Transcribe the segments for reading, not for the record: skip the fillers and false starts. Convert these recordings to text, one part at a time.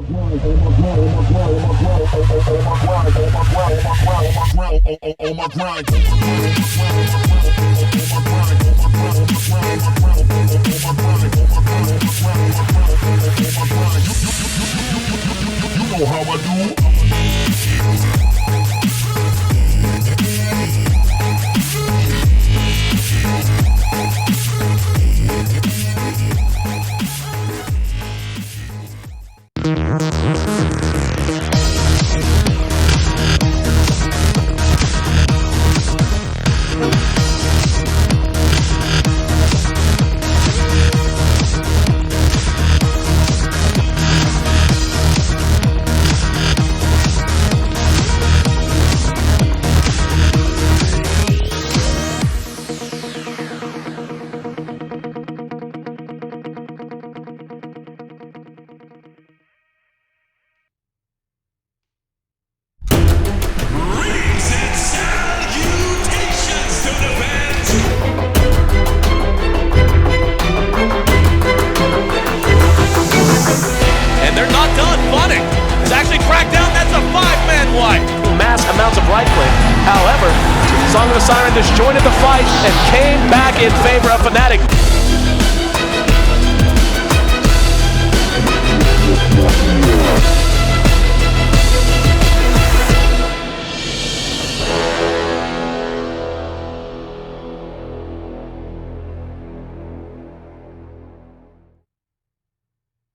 You know how I do. Amounts of right click. However, Song of the Siren disjointed the fight and came back in favor of Fnatic.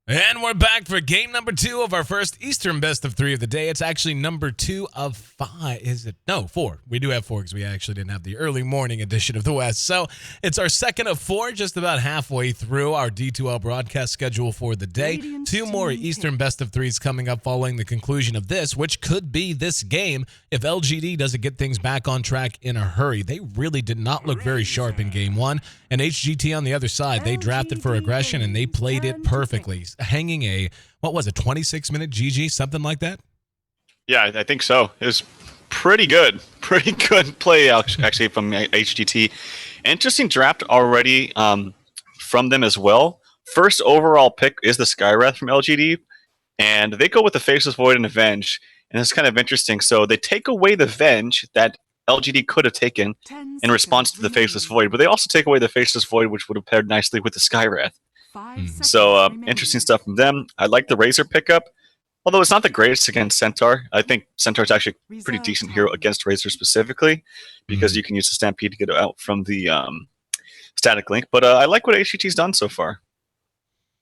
And we're back for game number 2 of our first Eastern best of 3 of the day. It's actually number 2 of 5. Is it? No, 4. We do have 4 because we actually didn't have the early morning edition of the West. So it's our second of 4, just about halfway through our D2L broadcast schedule for the day. 2 more Eastern best of 3s coming up following the conclusion of this, which could be this game if LGD doesn't get things back on track in a hurry. They really did not look very sharp in game 1. And HGT on the other side, they drafted for aggression and they played it perfectly, hanging a, what was it, 26-minute GG, something like that? Yeah, I think so. It was pretty good. Pretty good play, actually, from HGT. Interesting draft already from them as well. First overall pick is the Skywrath from LGD, and they go with the Faceless Void and Avenge, and it's kind of interesting. So they take away the Venge that LGD could have taken in response to the Faceless Void, but they also take away the Faceless Void, which would have paired nicely with the Skywrath. So interesting stuff from them. I like the Razor pickup, although it's not the greatest against Centaur. I think Centaur is actually a pretty decent hero against Razor specifically, because you can use the Stampede to get out from the static link. But I like what HGT's done so far.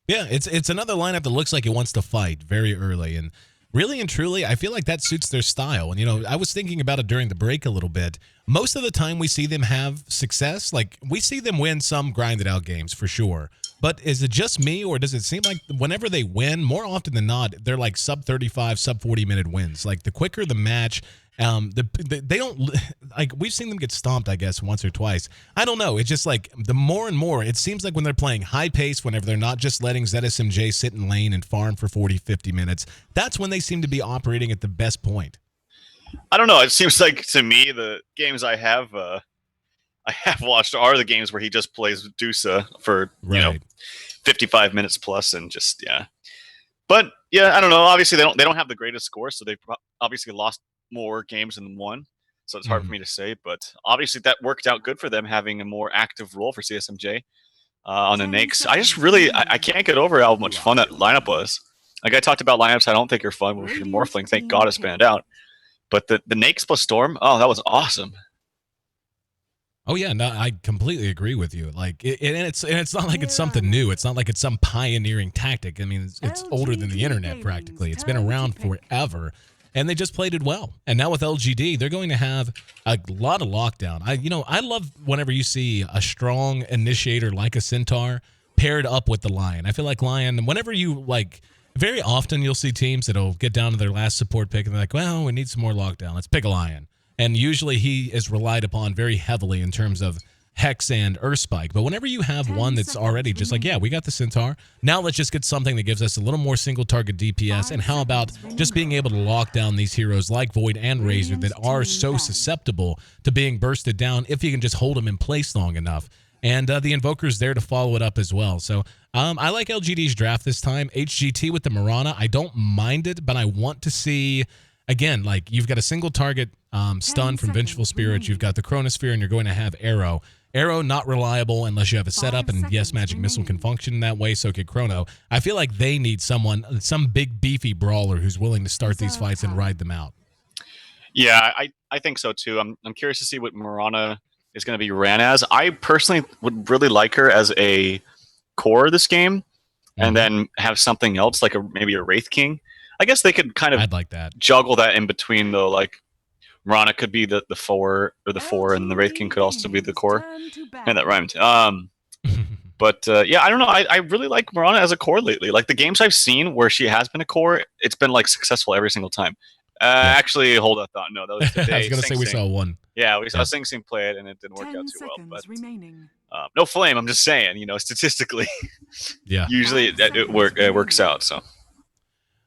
Yeah, it's another lineup that looks like it wants to fight very early, and really and truly, I feel like that suits their style. And, you know, I was thinking about it during the break a little bit. Most of the time we see them have success. Like, we see them win some grinded out games for sure. But is it just me, or does it seem like whenever they win, more often than not, they're like sub 35, sub 40-minute wins? Like, the quicker the match, they don't, like, we've seen them get stomped, I guess, once or twice. I don't know. It's just like the more and more, it seems like when they're playing high pace, whenever they're not just letting ZSMJ sit in lane and farm for 40, 50 minutes, that's when they seem to be operating at the best point. I don't know. It seems like, to me, the games I have watched are the games where he just plays Dusa for, you know, 55 minutes plus, and just, yeah. But yeah, I don't know. Obviously, they don't have the greatest score, so they've obviously lost more games than one. So it's hard for me to say, but obviously that worked out good for them, having a more active role for CSMJ on the Nakes. I just really, I can't get over how much fun that lineup was. Like, I talked about lineups I don't think are fun, which are Morphling. Thank God it spanned out. But the Nakes plus Storm, oh, that was awesome. Oh yeah, no, I completely agree with you. Like, it's not like it's something new. It's not like it's some pioneering tactic. I mean, it's older than the internet practically. It's been around forever, and they just played it well. And now with LGD, they're going to have a lot of lockdown. I love whenever you see a strong initiator like a Centaur paired up with the Lion. I feel like Lion, whenever you like. Very often you'll see teams that'll get down to their last support pick and they're like, well, we need some more lockdown. Let's pick a Lion. And usually he is relied upon very heavily in terms of Hex and Earthspike. But whenever you have one that's already just like, yeah, we got the Centaur. Now let's just get something that gives us a little more single target DPS. And how about just being able to lock down these heroes like Void and Razor that are so susceptible to being bursted down if you can just hold them in place long enough. And the Invoker's there to follow it up as well. So I like LGD's draft this time. HGT with the Mirana, I don't mind it, but I want to see, again, like you've got a single target stun from Vengeful Spirit. You've got the Chronosphere, and you're going to have Arrow. Arrow, not reliable unless you have a setup, and yes, Magic Missile can function in that way, so could Chrono. I feel like they need someone, some big, beefy brawler who's willing to start these fights and ride them out. Yeah, I think so too. I'm curious to see what Mirana is going to be ran as. I personally would really like her as a core of this game, and then have something else like maybe a Wraith King. I guess they could kind of I'd like that. Juggle that in between though. Like Mirana could be the 4 or the 4, and the Wraith King could also be the core. And that rhymed. But yeah, I don't know. I really like Mirana as a core lately. Like the games I've seen where she has been a core, it's been like successful every single time. Actually, hold that thought. No, that was today. I was going to say we saw one. Yeah, we saw Sing Sing play it, and it didn't work out too well. But no flame. I'm just saying, statistically, usually it works out. So,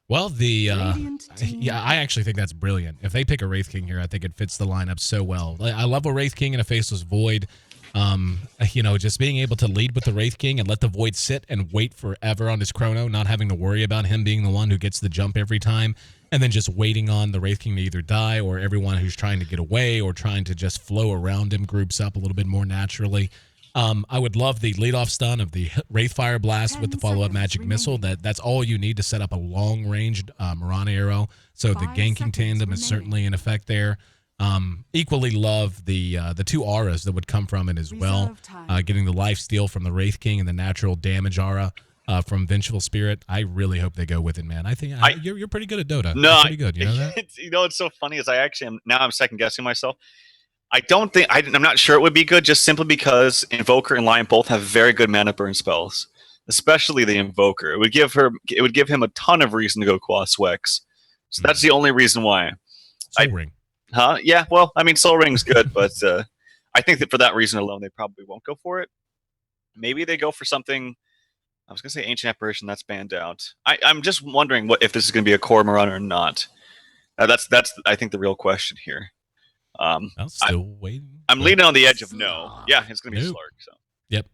well, yeah, I actually think that's brilliant. If they pick a Wraith King here, I think it fits the lineup so well. I love a Wraith King in a Faceless Void. Just being able to lead with the Wraith King and let the Void sit and wait forever on his Chrono, not having to worry about him being the one who gets the jump every time, and then just waiting on the Wraith King to either die or everyone who's trying to get away or trying to just flow around him groups up a little bit more naturally. I would love the leadoff stun of the Wraith Fire Blast with the follow-up Magic Missile. That's all you need to set up a long-ranged Mirana arrow. So the ganking tandem is certainly in effect there. Equally love the 2 auras that would come from it as well. Getting the life steal from the Wraith King and the natural damage aura from Vengeful Spirit. I really hope they go with it, man. I think you're pretty good at Dota. No, you're pretty good. You know that? It's so funny is I actually am now. I'm second guessing myself. I'm not sure it would be good just simply because Invoker and Lion both have very good mana burn spells, especially the Invoker. It would give him a ton of reason to go Quas Wex. So that's the only reason why. Soul Ring. Huh? Yeah, well, I mean, Soul Ring's good, but I think that for that reason alone, they probably won't go for it. Maybe they go for something. I was going to say Ancient Apparition, that's banned out. I'm just wondering if this is going to be a core Mirana or not. That's I think the real question here. I'm still waiting. I'm leaning on the edge of no. Yeah, it's going to be Slark. So. Yep.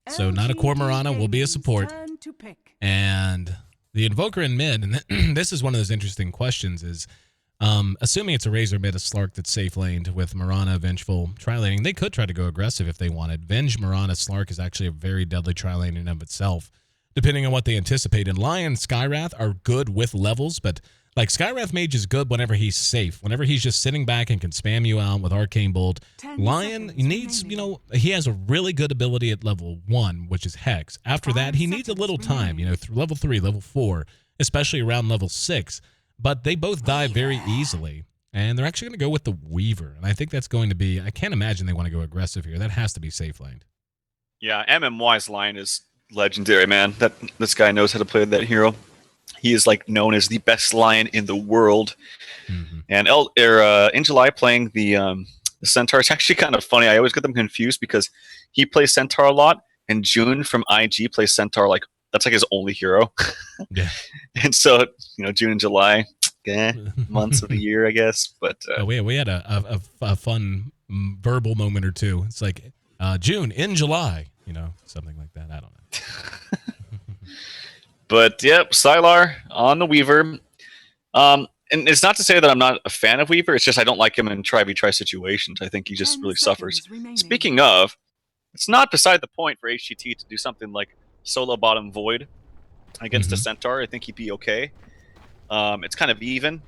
So not a core Mirana, will be a support. And the Invoker in mid, and this is one of those interesting questions, is assuming it's a Razor mid, a Slark that's safe laned with Mirana, Vengeful, tri-laning, they could try to go aggressive if they wanted. Venge, Mirana, Slark is actually a very deadly tri-lane in of itself, depending on what they anticipate. And Lion, Skywrath are good with levels, but like Skywrath Mage is good whenever he's safe, whenever he's just sitting back and can spam you out with Arcane Bolt. Lion needs, he has a really good ability at level 1, which is Hex. After that, he needs a little time, level 3, level 4, especially around level 6. But they both die very easily, and they're actually going to go with the Weaver. And I think that's going to be, I can't imagine they want to go aggressive here. That has to be safe laned. Yeah, MMY's Lion is legendary, man. This guy knows how to play that hero. He is like known as the best Lion in the world. Mm-hmm. And in July playing the Centaur, it's actually kind of funny. I always get them confused because he plays Centaur a lot, and June from IG plays Centaur like that's like his only hero. Yeah. And so, June and July, months of the year, I guess. But we had a fun verbal moment or two. It's like June in July, something like that. I don't know. But yep, Sylar on the Weaver. And it's not to say that I'm not a fan of Weaver. It's just I don't like him in try situations. I think he just really suffers. Speaking of, it's not beside the point for HGT to do something like solo bottom Void against the Centaur. I think he'd be okay. It's kind of even.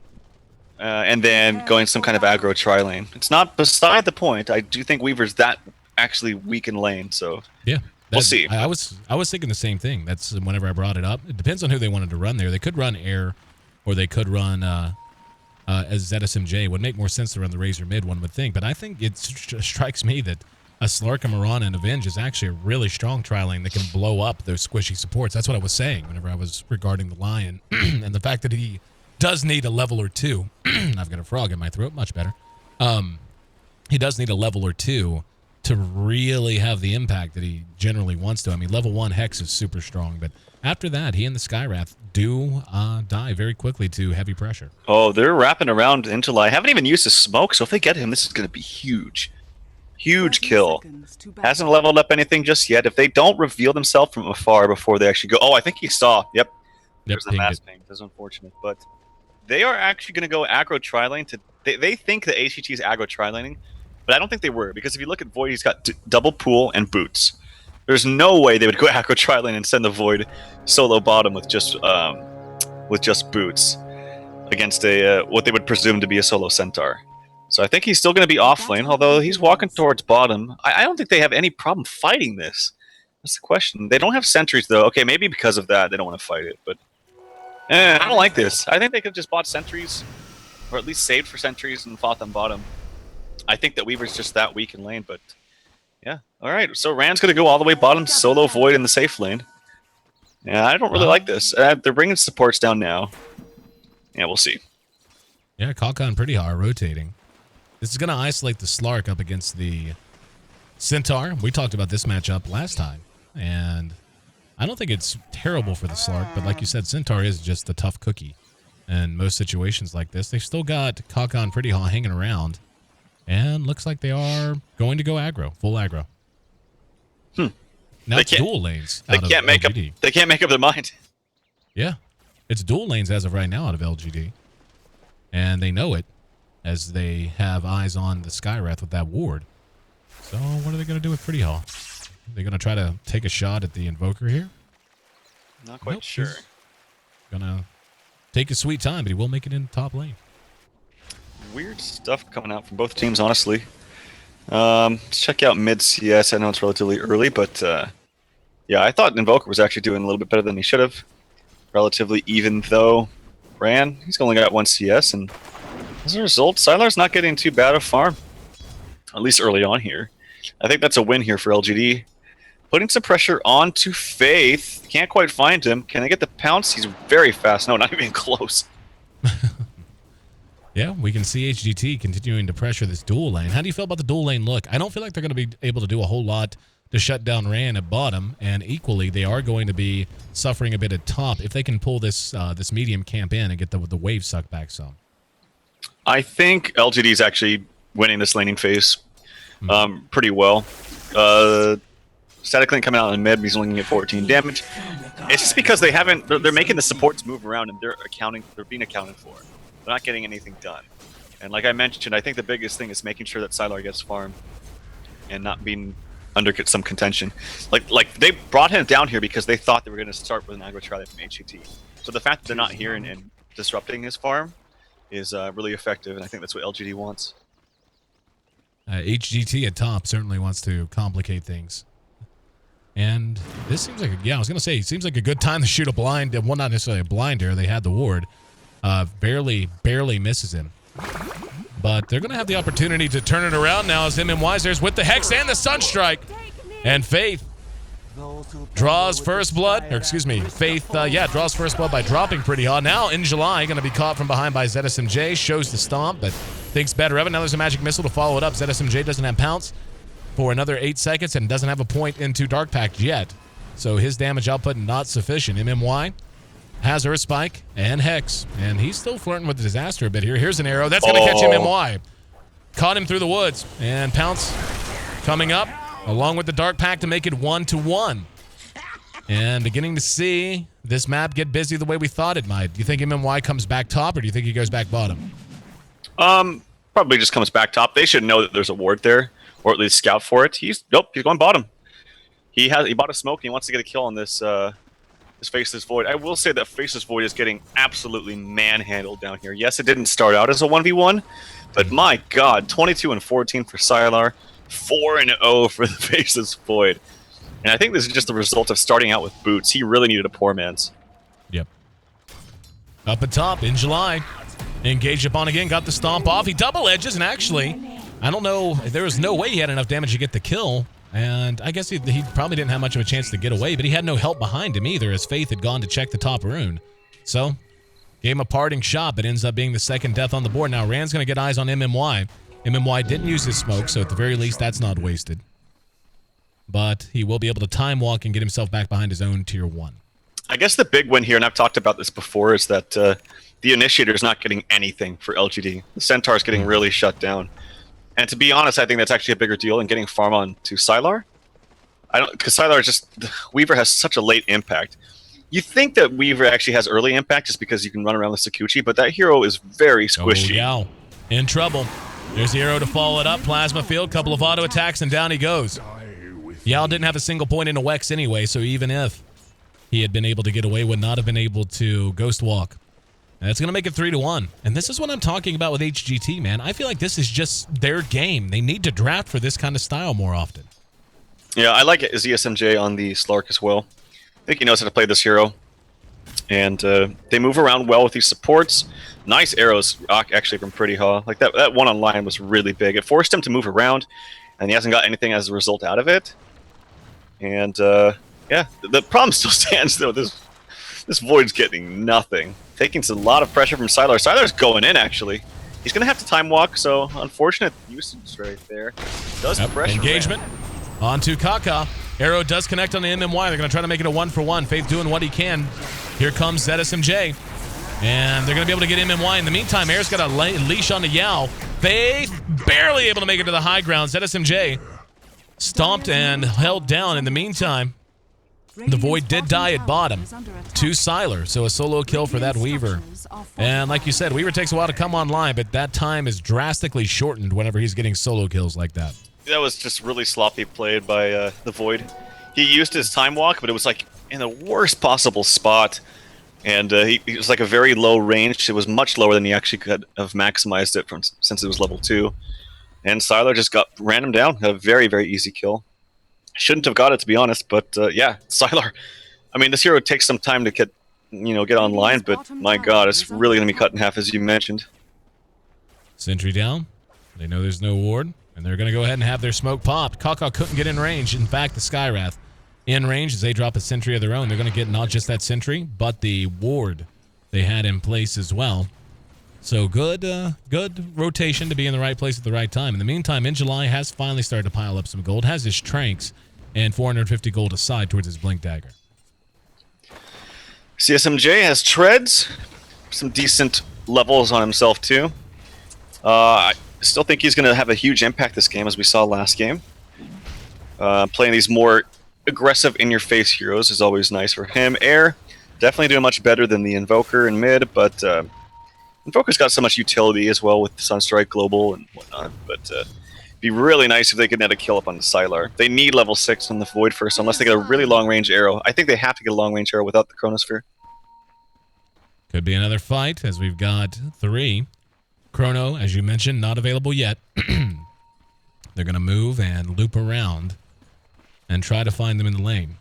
And then going some kind of aggro tri-lane. It's not beside the point. I do think Weaver's that actually weak in lane. So yeah. We'll see. I was thinking the same thing. That's whenever I brought it up. It depends on who they wanted to run there. They could run Air, or they could run as ZSMJ. Would make more sense to run the Razor mid, one would think. But I think it strikes me that a Slark, a Mirana, and a Venge is actually a really strong tri-lane that can blow up those squishy supports. That's what I was saying whenever I was regarding the Lion. And the fact that he does need a level or 2. I've got a frog in my throat. Much better. He does need a level or 2 to really have the impact that he generally wants to. I mean, level 1 Hex is super strong, but after that, he and the Skywrath do die very quickly to heavy pressure. Oh, they're wrapping around into I haven't even used the smoke, so if they get him, this is going to be huge. Huge kill. Hasn't leveled up anything just yet. If they don't reveal themselves from afar before they actually go... Oh, I think he saw. Yep. There's the mass ping. That's unfortunate. But they are actually going to go aggro tri-lane. They think the HGT is aggro tri-laning, but I don't think they were. Because if you look at Void, he's got double pool and boots. There's no way they would go aggro tri-lane and send the Void solo bottom with just boots against a what they would presume to be a solo centaur. So I think he's still going to be off lane, although he's walking towards bottom. I don't think they have any problem fighting this. That's the question. They don't have sentries, though. Okay, maybe because of that, they don't want to fight it. But I don't like this. I think they could have just bought sentries, or at least saved for sentries and fought them bottom. I think that Weaver's just that weak in lane, but yeah. All right, so Rand's going to go all the way bottom, solo Void in the safe lane. Yeah, I don't really like this. They're bringing supports down now. Yeah, we'll see. Yeah, Kalkan pretty hard, rotating. This is going to isolate the Slark up against the Centaur. We talked about this matchup last time, and I don't think it's terrible for the Slark, but like you said, Centaur is just a tough cookie. And most situations like this, they've still got Kalkan pretty hanging around, and looks like they are going to go aggro, full aggro. Now it's dual lanes out of LGD. They can't make up their mind. Yeah, it's dual lanes as of right now out of LGD, and they know it, as they have eyes on the Skywrath with that ward. So what are they going to do with Pretty Hall? They're going to try to take a shot at the Invoker here? Not quite sure. Going to take his sweet time, but he will make it in top lane. Weird stuff coming out from both teams, honestly. Let's check out mid CS. I know it's relatively early, but yeah, I thought Invoker was actually doing a little bit better than he should have. Relatively even, though. Ran, he's only got 1 CS, and as a result, Sylar's not getting too bad of farm. At least early on here. I think that's a win here for LGD. Putting some pressure onto Faith. Can't quite find him. Can they get the pounce? He's very fast. No, not even close. Yeah, we can see HGT continuing to pressure this dual lane. How do you feel about the dual lane look? I don't feel like they're going to be able to do a whole lot to shut down Ran at bottom, and equally, they are going to be suffering a bit at top if they can pull this this medium camp in and get the wave sucked back some. I think LGD is actually winning this laning phase pretty well. Static Link coming out in mid, he's only going to get 14 damage. It's just because they haven't. They're making the supports move around, and they're being accounted for. They're not getting anything done. And like I mentioned, I think the biggest thing is making sure that Sylar gets farm and not being under some contention. Like they brought him down here because they thought they were going to start with an aggro tri from HGT. So the fact that they're not here and disrupting his farm is really effective, and I think that's what LGD wants. HGT at top certainly wants to complicate things. And this seems like, I was going to say, it seems like a good time to shoot a blind, well, not necessarily a blinder, they had the ward. Barely misses him. But they're going to have the opportunity to turn it around now as MMY's there's with the Hex and the Sunstrike. And Faith draws first blood, or excuse me, Faith, draws first blood by dropping Pretty Hot. Now, in July, going to be caught from behind by ZSMJ, shows the stomp, but thinks better of it. Now there's a magic missile to follow it up. ZSMJ doesn't have pounce for another 8 seconds and doesn't have a point into Dark Pact yet. So his damage output not sufficient. MMY has Earth Spike and Hex, and he's still flirting with disaster a bit here. Here's an arrow. That's going to catch MMY. Caught him through the woods, and Pounce coming up, along with the Dark Pact to make it 1-1. And beginning to see this map get busy the way we thought it might. Do you think MMY comes back top, or do you think he goes back bottom? Probably just comes back top. They should know that there's a ward there, or at least scout for it. He's going bottom. He bought a smoke, and he wants to get a kill on this Faceless Void. I will say that Faceless Void is getting absolutely manhandled down here. Yes, it didn't start out as a 1v1, but my god, 22-14 for Sylar, 4-0 for the Faceless Void. And I think this is just the result of starting out with boots. He really needed a poor man's. Yep. Up at top in July. Engaged upon again, got the stomp off. He double edges, and actually, I don't know, there was no way he had enough damage to get the kill. And I guess he probably didn't have much of a chance to get away, but he had no help behind him either, as Faith had gone to check the top rune. So, gave him a parting shot, but ends up being the second death on the board. Now, Rand's going to get eyes on MMY. MMY didn't use his smoke, so at the very least, that's not wasted. But he will be able to time walk and get himself back behind his own tier 1. I guess the big win here, and I've talked about this before, is that the Initiator is not getting anything for LGD. The Centaur is getting really shut down. And to be honest, I think that's actually a bigger deal than getting farm on to Sylar. I don't, because Sylar is just, Weaver has such a late impact. You think that Weaver actually has early impact just because you can run around with Sakuchi, but that hero is very squishy. Oh, Yao in trouble. There's the arrow to follow it up. Plasma field, couple of auto attacks, and down he goes. Yao didn't have a single point in a Wex anyway, so even if he had been able to get away, would not have been able to Ghost Walk. And that's going to make it 3-1. And this is what I'm talking about with HGT, man. I feel like this is just their game. They need to draft for this kind of style more often. Yeah, I like ZSMJ on the Slark as well. I think he knows how to play this hero. And they move around well with these supports. Nice arrows, actually, from Pretty Haw. Like, that one on line was really big. It forced him to move around, and he hasn't got anything as a result out of it. And, yeah, the problem still stands, though. This Void's getting nothing. Taking a lot of pressure from Sylar. Sylar's going in, actually. He's going to have to time walk, so unfortunate usage right there. Does pressure engagement onto Kaka. Arrow does connect on the MMY. They're going to try to make it a 1-for-1. Faith doing what he can. Here comes ZSMJ. And they're going to be able to get MMY. In the meantime, Air's got a leash on the Yao. Faith barely able to make it to the high ground. ZSMJ stomped and held down. In the meantime, the Void did die at bottom to Sylar, so a solo kill for that Weaver. And like you said, Weaver takes a while to come online, but that time is drastically shortened whenever he's getting solo kills like that. That was just really sloppy played by the Void. He used his time walk, but it was like in the worst possible spot. And he was like a very low range. It was much lower than he actually could have maximized it from since it was level 2. And Sylar just ran him down. Had a very, very easy kill. Shouldn't have got it, to be honest, but yeah, Sylar. I mean, this hero takes some time to get online, but my god, it's really going to be cut in half, as you mentioned. Sentry down. They know there's no ward, and they're going to go ahead and have their smoke popped. Kaka couldn't get in range. In fact, the Skywrath in range as they drop a sentry of their own. They're going to get not just that sentry, but the ward they had in place as well. So good rotation to be in the right place at the right time. In the meantime, in July has finally started to pile up some gold, has his Tranks, and 450 gold aside towards his Blink Dagger. CSMJ has treads, some decent levels on himself too. I still think he's going to have a huge impact this game, as we saw last game. Playing these more aggressive in-your-face heroes is always nice for him. Air, definitely doing much better than the Invoker in mid, but Invoker's got so much utility as well with Sunstrike Global and whatnot, but be really nice if they could net a kill up on the Sylar. They need level 6 on the Void first, unless they get a really long-range arrow. I think they have to get a long-range arrow without the Chronosphere. Could be another fight, as we've got 3. Chrono, as you mentioned, not available yet. They're going to move and loop around and try to find them in the lane.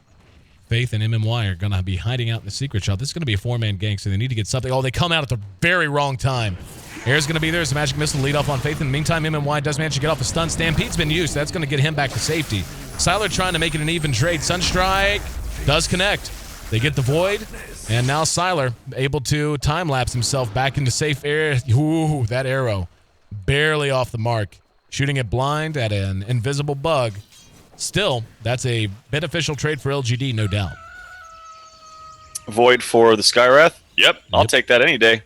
Faith and MMY are going to be hiding out in the secret shop. This is going to be a 4-man gang, so they need to get something. Oh, they come out at the very wrong time. Air's going to be there as a magic missile to lead off on Faith. In the meantime, MMY does manage to get off a stun. Stampede's been used. That's going to get him back to safety. Sylar trying to make it an even trade. Sunstrike does connect. They get the Void, and now Sylar able to time-lapse himself back into safe area. Ooh, that arrow barely off the mark. Shooting it blind at an invisible bug. Still, that's a beneficial trade for LGD, no doubt. Void for the Skywrath? Yep, I'll take that any day.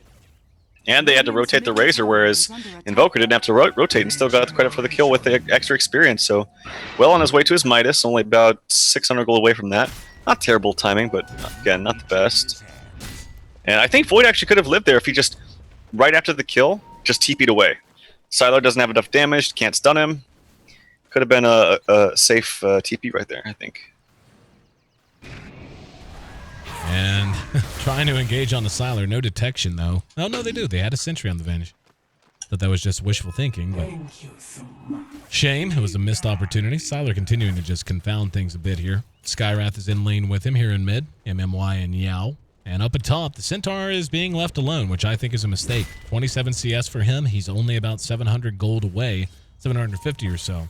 And they had to rotate the Razor, whereas Invoker didn't have to rotate and still got the credit for the kill with the extra experience. So, well on his way to his Midas, only about 600 gold away from that. Not terrible timing, but again, not the best. And I think Void actually could have lived there if he just, right after the kill, just TP'd away. Sylar doesn't have enough damage, can't stun him. Could have been a safe TP right there, I think. And trying to engage on the Sylar. No detection, though. Oh, no, they do. They had a sentry on the Vanish. Thought that was just wishful thinking, but shame. It was a missed opportunity. Sylar continuing to just confound things a bit here. Skywrath is in lane with him here in mid. MMY and Yao. And up atop, the Centaur is being left alone, which I think is a mistake. 27 CS for him. He's only about 700 gold away, 750 or so,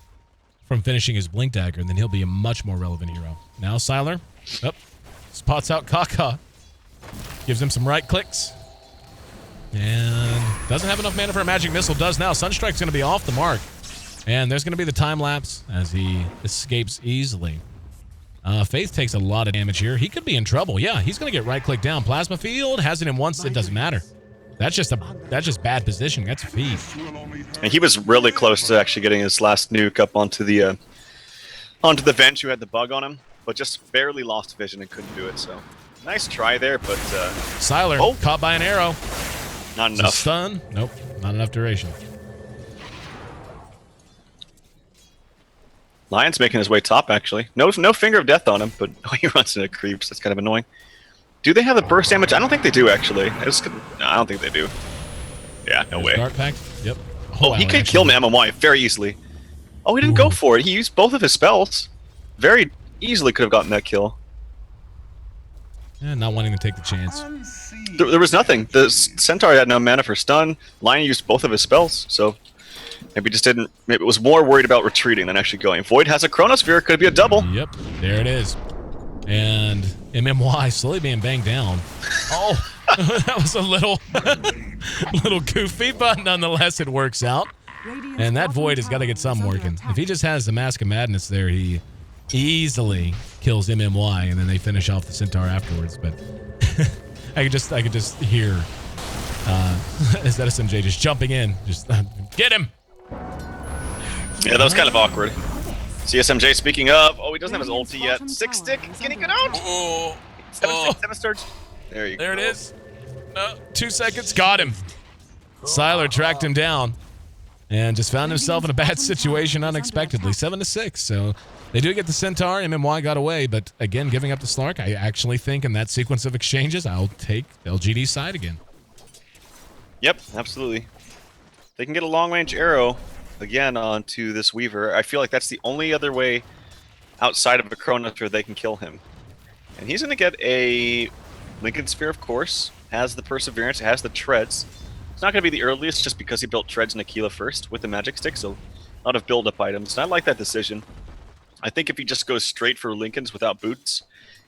from finishing his Blink Dagger, and then he'll be a much more relevant hero. Now Sylar, spots out Kaka, gives him some right clicks, and doesn't have enough mana for a magic missile. Does now. Sunstrike's going to be off the mark, and there's going to be the time lapse as he escapes easily. Faith takes a lot of damage here. He could be in trouble. Yeah, he's going to get right click down. Plasma field has it in once. It doesn't matter. That's just bad positioning. That's a feed. And he was really close to actually getting his last nuke up onto the vent who had the bug on him, but just barely lost vision and couldn't do it. So nice try there, but Siler caught by an arrow. Not enough. Stun? Nope, not enough duration. Lion's making his way top, actually. No finger of death on him, but he runs into creeps. That's kind of annoying. Do they have the burst damage? I don't think they do, actually. I don't think they do. Yeah, no way. Dark pack? Yep. Oh, he could kill MMY very easily. Oh, he didn't go for it. He used both of his spells. Very easily could have gotten that kill. Yeah, not wanting to take the chance. There was nothing. The Centaur had no mana for stun. Lion used both of his spells, so maybe just didn't. Maybe it was more worried about retreating than actually going. Void has a Chronosphere. Could be a double. Yep, there it is. And MMY slowly being banged down. Oh, that was a little goofy, but nonetheless it works out. And that Void has got to get some working. If he just has the Mask of Madness there, he easily kills MMY, and then they finish off the Centaur afterwards. But I could just hear ZSMJ just jumping in, just get him. Yeah, that was kind of awkward. CSMJ, speaking of, he doesn't have his ulti yet. 6 stick, can he get out? Oh, 7 starts. There you go. There it is. 2 seconds, got him. Siler tracked him down and just found himself in a bad situation unexpectedly. 7-6. So they do get the Centaur. MMY got away, but again, giving up to Slark. I actually think in that sequence of exchanges, I'll take LGD's side again. Yep, absolutely. They can get a long-range arrow again onto this Weaver. I feel like that's the only other way outside of a Chronosphere they can kill him. And he's going to get a Lincoln Sphere, of course. Has the Perseverance, has the Treads. It's not going to be the earliest just because he built Treads and Aquila first with the Magic Stick, so a lot of build-up items. And I like that decision. I think if he just goes straight for Lincolns without boots,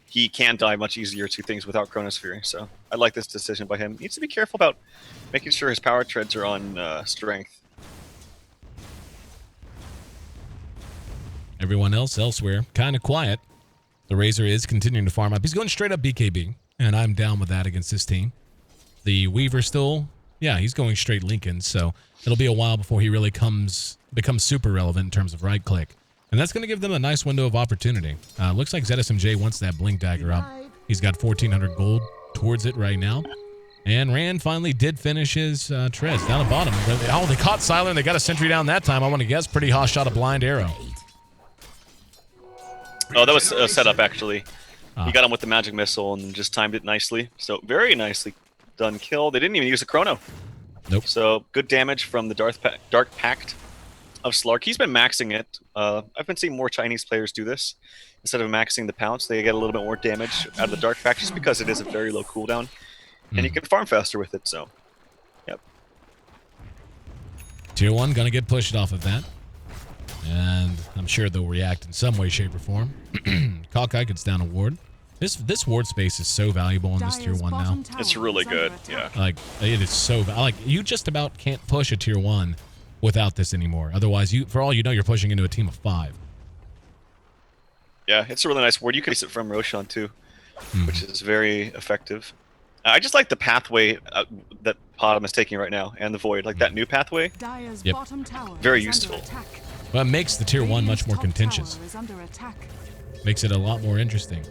he can die much easier to things without Chronosphere. So I like this decision by him. He needs to be careful about making sure his power treads are on strength. Everyone else elsewhere, kind of quiet. The Razor is continuing to farm up. He's going straight up BKB, and I'm down with that against this team. The Weaver still, yeah, he's going straight Lincoln, so it'll be a while before he really becomes super relevant in terms of right-click. And that's going to give them a nice window of opportunity. Looks like ZSMJ wants that Blink Dagger up. He's got 1,400 gold towards it right now. And Rand finally did finish his treads down the bottom. Oh, they caught Siler, and they got a sentry down that time. I want to guess pretty hot shot of Blind Arrow. Oh, that was a setup, actually. He got him with the Magic Missile and just timed it nicely. So very nicely done kill. They didn't even use a Chrono. Nope. So good damage from the Dark Pact of Slark. He's been maxing it. I've been seeing more Chinese players do this. Instead of maxing the Pounce, they get a little bit more damage out of the Dark Pact just because it is a very low cooldown. And you can farm faster with it, so... Yep. Tier 1 gonna get pushed off of that. And I'm sure they'll react in some way, shape, or form. Hawkeye gets down a ward. This ward space is so valuable in this tier 1 now. It's really good, yeah. Like, it is so... Like, you just about can't push a tier 1 without this anymore. Otherwise, for all you know, you're pushing into a team of 5. Yeah, it's a really nice ward. You can use it from Roshan, too, which is very effective. I just like the pathway that Potom is taking right now, and the Void. Like, that new pathway, yep. Very useful. Well, it makes the tier 1 much more contentious. Makes it a lot more interesting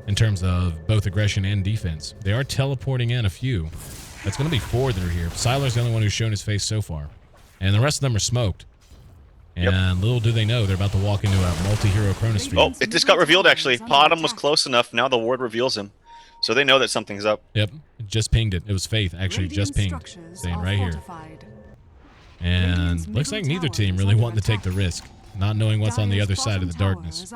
in terms of both aggression and defense. They are teleporting in a few. That's going to be 4 that are here. Siler's the only one who's shown his face so far. And the rest of them are smoked. And little do they know, they're about to walk into a multi-hero Chronosphere. Oh, it just got revealed, actually. Potom was close enough. Now the ward reveals him. So they know that something's up. Yep, it just pinged it. It was Faith, actually, just pinged, saying right here. And looks like neither team really wanting to take the risk, not knowing what's on the other side of the darkness.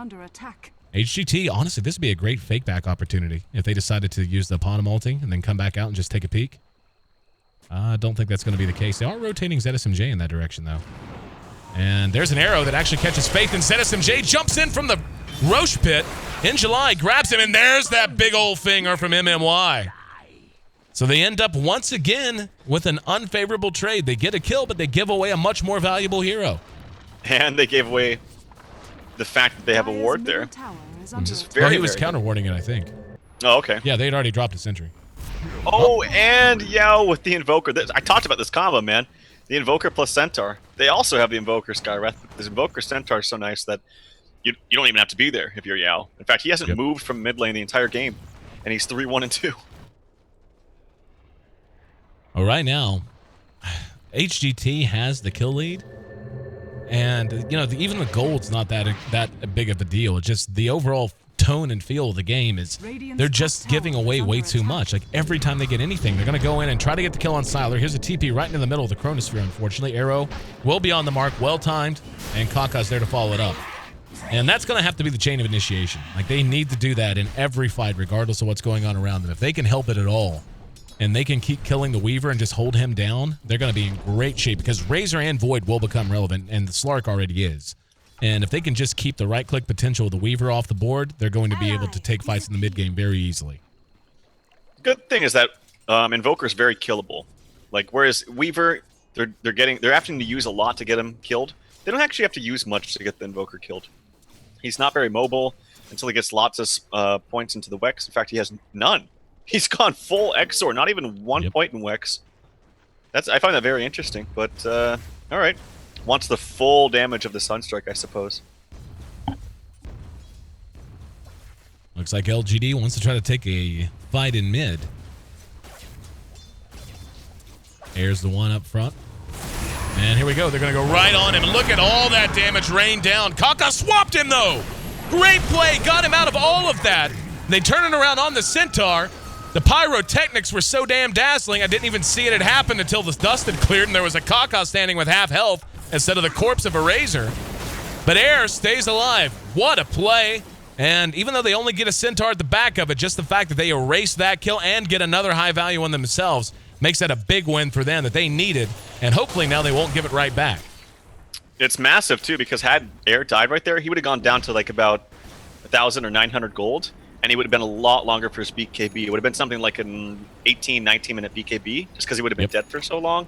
HGT, honestly, this would be a great fake back opportunity if they decided to use the Potom ulti and then come back out and just take a peek. I don't think that's going to be the case. They are rotating ZSMJ in that direction, though. And there's an arrow that actually catches Faith, and ZSMJ jumps in from the Roche pit in July, grabs him, and there's that big old finger from MMY. So they end up once again with an unfavorable trade. They get a kill, but they give away a much more valuable hero. And they gave away the fact that they have a ward there, which is very, he was counter-warding it, I think. Oh, okay. Yeah, they had already dropped a sentry. Oh, and Yao with the Invoker. I talked about this combo, man. The Invoker plus Centaur. They also have the Invoker Skywrath. This Invoker Centaur is so nice that you don't even have to be there if you're Yao. In fact, he hasn't moved from mid lane the entire game, and he's 3-1-2. Well, right now, HGT has the kill lead, and you know even the gold's not that big of a deal. It's just the overall tone and feel of the game is they're just giving away way too much. Like every time they get anything, they're gonna go in and try to get the kill on Sylar. Here's a TP right into the middle of the Chronosphere. Unfortunately, Arrow will be on the mark, well timed, and Kaka's there to follow it up. And that's gonna have to be the chain of initiation. Like they need to do that in every fight, regardless of what's going on around them. If they can help it at all, and they can keep killing the Weaver and just hold him down, they're going to be in great shape because Razor and Void will become relevant, and the Slark already is. And if they can just keep the right-click potential of the Weaver off the board, they're going to be able to take fights in the mid-game very easily. Good thing is that Invoker is very killable. Like, whereas Weaver, they're having to use a lot to get him killed. They don't actually have to use much to get the Invoker killed. He's not very mobile until he gets lots of points into the Wex. In fact, he has none. He's gone full Exor, not even 1 point in Wex. I find that very interesting, but all right. Wants the full damage of the Sunstrike, I suppose. Looks like LGD wants to try to take a fight in mid. Here's the one up front. And here we go. They're going to go right on him. And look at all that damage rain down. Kaka swapped him, though. Great play. Got him out of all of that. They turn it around on the Centaur. The pyrotechnics were so damn dazzling, I didn't even see it had happened until the dust had cleared and there was a Kaka standing with half health instead of the corpse of a Razor. But Air stays alive. What a play. And even though they only get a Centaur at the back of it, just the fact that they erase that kill and get another high value on themselves makes that a big win for them that they needed. And hopefully now they won't give it right back. It's massive, too, because had Air died right there, he would have gone down to like about 1,000 or 900 gold. And he would have been a lot longer for his BKB. It would have been something like an 18, 19-minute BKB, just because he would have been dead for so long.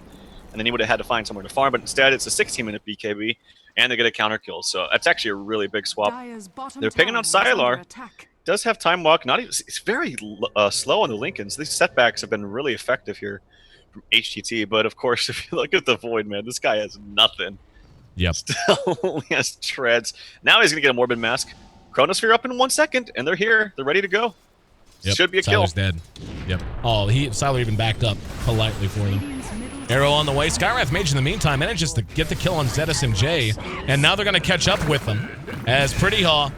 And then he would have had to find somewhere to farm. But instead, it's a 16-minute BKB, and they get a counter kill. So that's actually a really big swap. They're picking on Sylar. Does have time walk. Not even. It's very slow on the Lincolns. These setbacks have been really effective here from HGT. But of course, if you look at the Void, man, this guy has nothing. Yep. Still only has treads. Now he's going to get a Morbid Mask. Chronosphere up in 1 second, and they're here. They're ready to go. Yep. Should be a kill. Sylar's dead. Yep. Oh, Sylar even backed up politely for them. Arrow on the way. Skywrath Mage in the meantime manages to get the kill on ZSMJ, and now they're going to catch up with them as Pretty Haw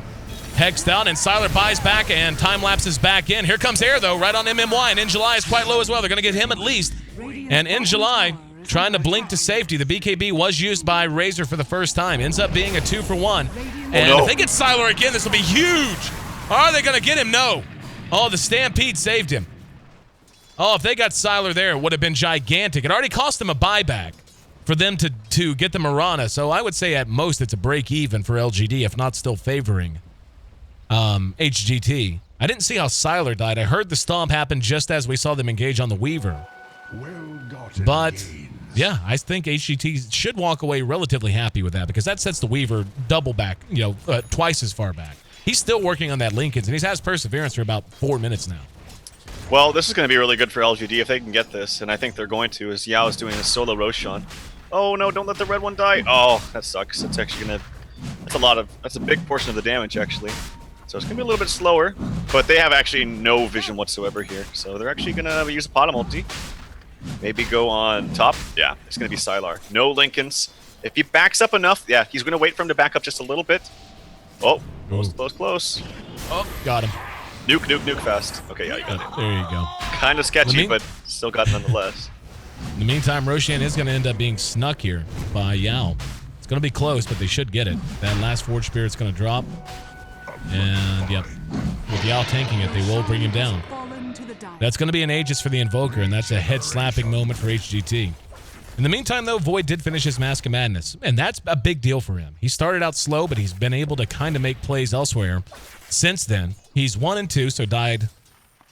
hexed out, and Sylar buys back, and time lapses back in. Here comes Air, though, right on MMY, and In July is quite low as well. They're going to get him at least. And In July trying to blink to safety. The BKB was used by Razor for the first time. Ends up being a 2-for-1. And if they get Sylar again, this will be huge. Are they going to get him? No. Oh, the Stampede saved him. Oh, if they got Sylar there, it would have been gigantic. It already cost them a buyback for them to get the Mirana. So I would say at most it's a break even for LGD, if not still favoring HGT. I didn't see how Sylar died. I heard the stomp happen just as we saw them engage on the Weaver. But yeah, I think HGT should walk away relatively happy with that because that sets the Weaver double back, twice as far back. He's still working on that Lincolns, and he has Perseverance for about 4 minutes now. Well, this is going to be really good for LGD if they can get this, and I think they're going to, as Yao is doing a solo Roshan. Oh no, don't let the red one die. Oh, that sucks. That's actually going to... That's a big portion of the damage, actually. So it's going to be a little bit slower, but they have actually no vision whatsoever here. So they're actually going to use a Potom ulti. Maybe go on top. Yeah, it's going to be Sylar. No Lincolns. If he backs up enough, yeah, he's going to wait for him to back up just a little bit. Oh, close. Oh, got him. Nuke fast. Okay, yeah, you got it. There you go. Kind of sketchy, but still got nonetheless. In the meantime, Roshan is going to end up being snuck here by Yao. It's going to be close, but they should get it. That last Forge Spirit's going to drop. And, yep, with Yao tanking it, they will bring him down. That's going to be an Aegis for the Invoker, and that's a head-slapping moment for HGT. In the meantime, though, Void did finish his Mask of Madness, and that's a big deal for him. He started out slow, but he's been able to kind of make plays elsewhere since then. He's 1-2, so died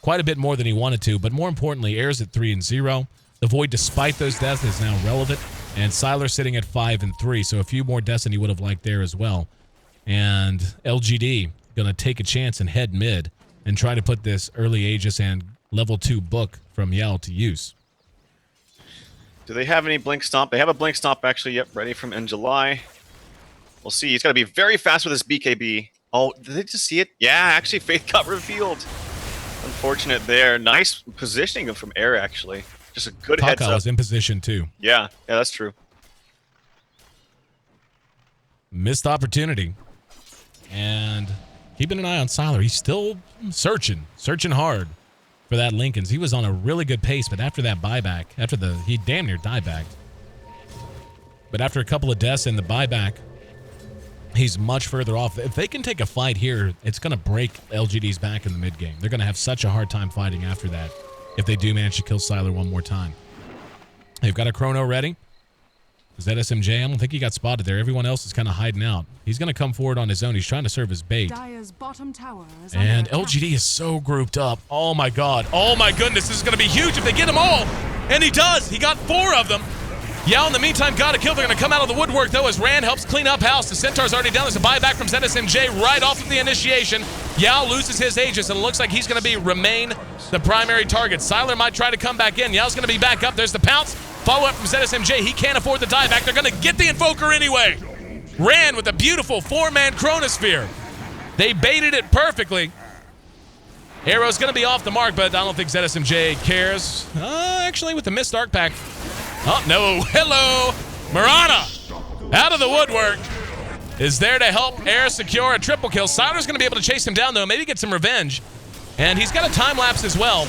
quite a bit more than he wanted to, but more importantly, Air's at 3-0. The Void, despite those deaths, is now relevant, and Sylar sitting at 5-3, so a few more deaths than he would have liked there as well. And LGD going to take a chance and head mid and try to put this early Aegis and level 2 book from Yell to use. Do they have any Blink Stomp? They have a Blink Stomp actually, yep, ready from in July. We'll see. He's got to be very fast with his BKB. Oh, did they just see it? Yeah, actually, Faith got revealed. Unfortunate there. Nice positioning from Air, actually. Just a good heads up. Was in position, too. Yeah, that's true. Missed opportunity. And keeping an eye on Siler. He's still searching hard for that Lincolns. He was on a really good pace, but after that buyback, he damn near diebacked. But after a couple of deaths in the buyback, he's much further off. If they can take a fight here, it's going to break LGD's back in the mid game. They're going to have such a hard time fighting after that if they do manage to kill Siler one more time. They've got a Chrono ready. ZSMJ, I don't think he got spotted there. Everyone else is kind of hiding out. He's going to come forward on his own. He's trying to serve his bait. And LGD is so grouped up. Oh, my God. Oh, my goodness. This is going to be huge if they get them all. And he does. He got 4 of them. Yao, in the meantime, got a kill. They're going to come out of the woodwork, though, as Rand helps clean up house. The Centaur's already down. There's a buyback from ZSMJ right off of the initiation. Yao loses his Aegis, and it looks like he's going to remain the primary target. Siler might try to come back in. Yao's going to be back up. There's the pounce. Follow-up from ZSMJ. He can't afford the dieback. They're going to get the Invoker anyway. Rand with a beautiful 4-man Chronosphere. They baited it perfectly. Arrow's going to be off the mark, but I don't think ZSMJ cares. Actually, with the missed arc pack. Oh, no. Hello. Marana, out of the woodwork, is there to help Air secure a triple kill. Siler's going to be able to chase him down, though. Maybe get some revenge. And he's got a time lapse as well.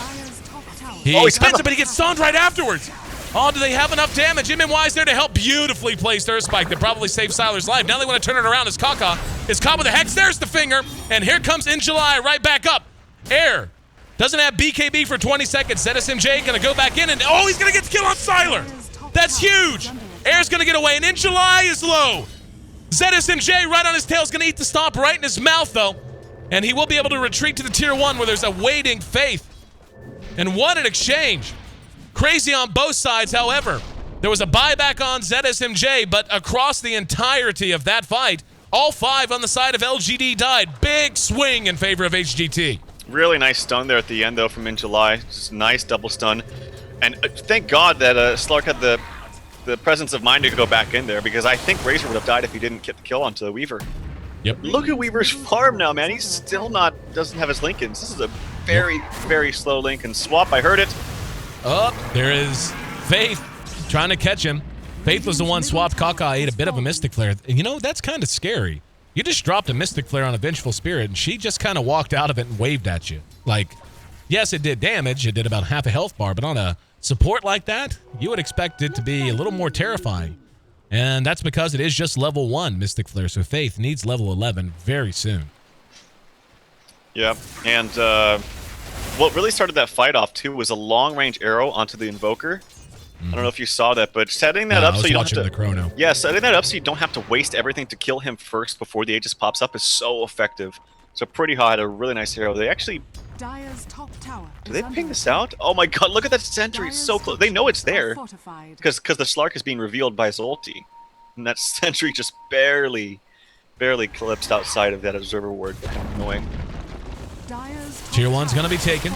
He spins it, but he gets stunned right afterwards. Oh, do they have enough damage? MMY's there to help. Beautifully placed Earth Spike that probably saved Siler's life. Now they want to turn it around as Kaka is caught with a Hex. There's the finger. And here comes In July right back up. Air doesn't have BKB for 20 seconds. ZSMJ going to go back in, and oh, he's going to get the kill on Siler. That's huge. Air's going to get away, and In July is low. ZSMJ right on his tail is going to eat the stomp right in his mouth, though. And he will be able to retreat to the tier 1 where there's a waiting Faith. And what an exchange. Crazy on both sides, however. There was a buyback on ZSMJ, but across the entirety of that fight, all 5 on the side of LGD died. Big swing in favor of HGT. Really nice stun there at the end, though, from In July. Just nice double stun. And thank God that Slark had the presence of mind to go back in there, because I think Razor would have died if he didn't get the kill onto the Weaver. Yep. Look at Weaver's farm now, man. He's still doesn't have his Lincolns. This is a very, very slow Lincoln swap. I heard it. Oh, there is Faith trying to catch him. Faith was the one swapped. Kaka ate a bit of a Mystic Flare. And you know, that's kind of scary. You just dropped a Mystic Flare on a Vengeful Spirit, and she just kind of walked out of it and waved at you. Like, yes, it did damage. It did about half a health bar, but on a support like that, you would expect it to be a little more terrifying. And that's because it is just level 1 Mystic Flare, so Faith needs level 11 very soon. Yeah, and what really started that fight off, too, was a long-range arrow onto the Invoker. I don't know if you saw that, but setting that up so you don't have to... the Chrono. Yeah, setting that up so you don't have to waste everything to kill him first before the Aegis pops up is so effective. So Pretty Hot had a really nice arrow. They actually... Do they ping this out? Oh my God, look at that sentry. It's so close. They know it's there. Because the Slark is being revealed by his ulti. And that sentry just barely clipped outside of that observer ward. Annoying. Tier 1's going to be taken.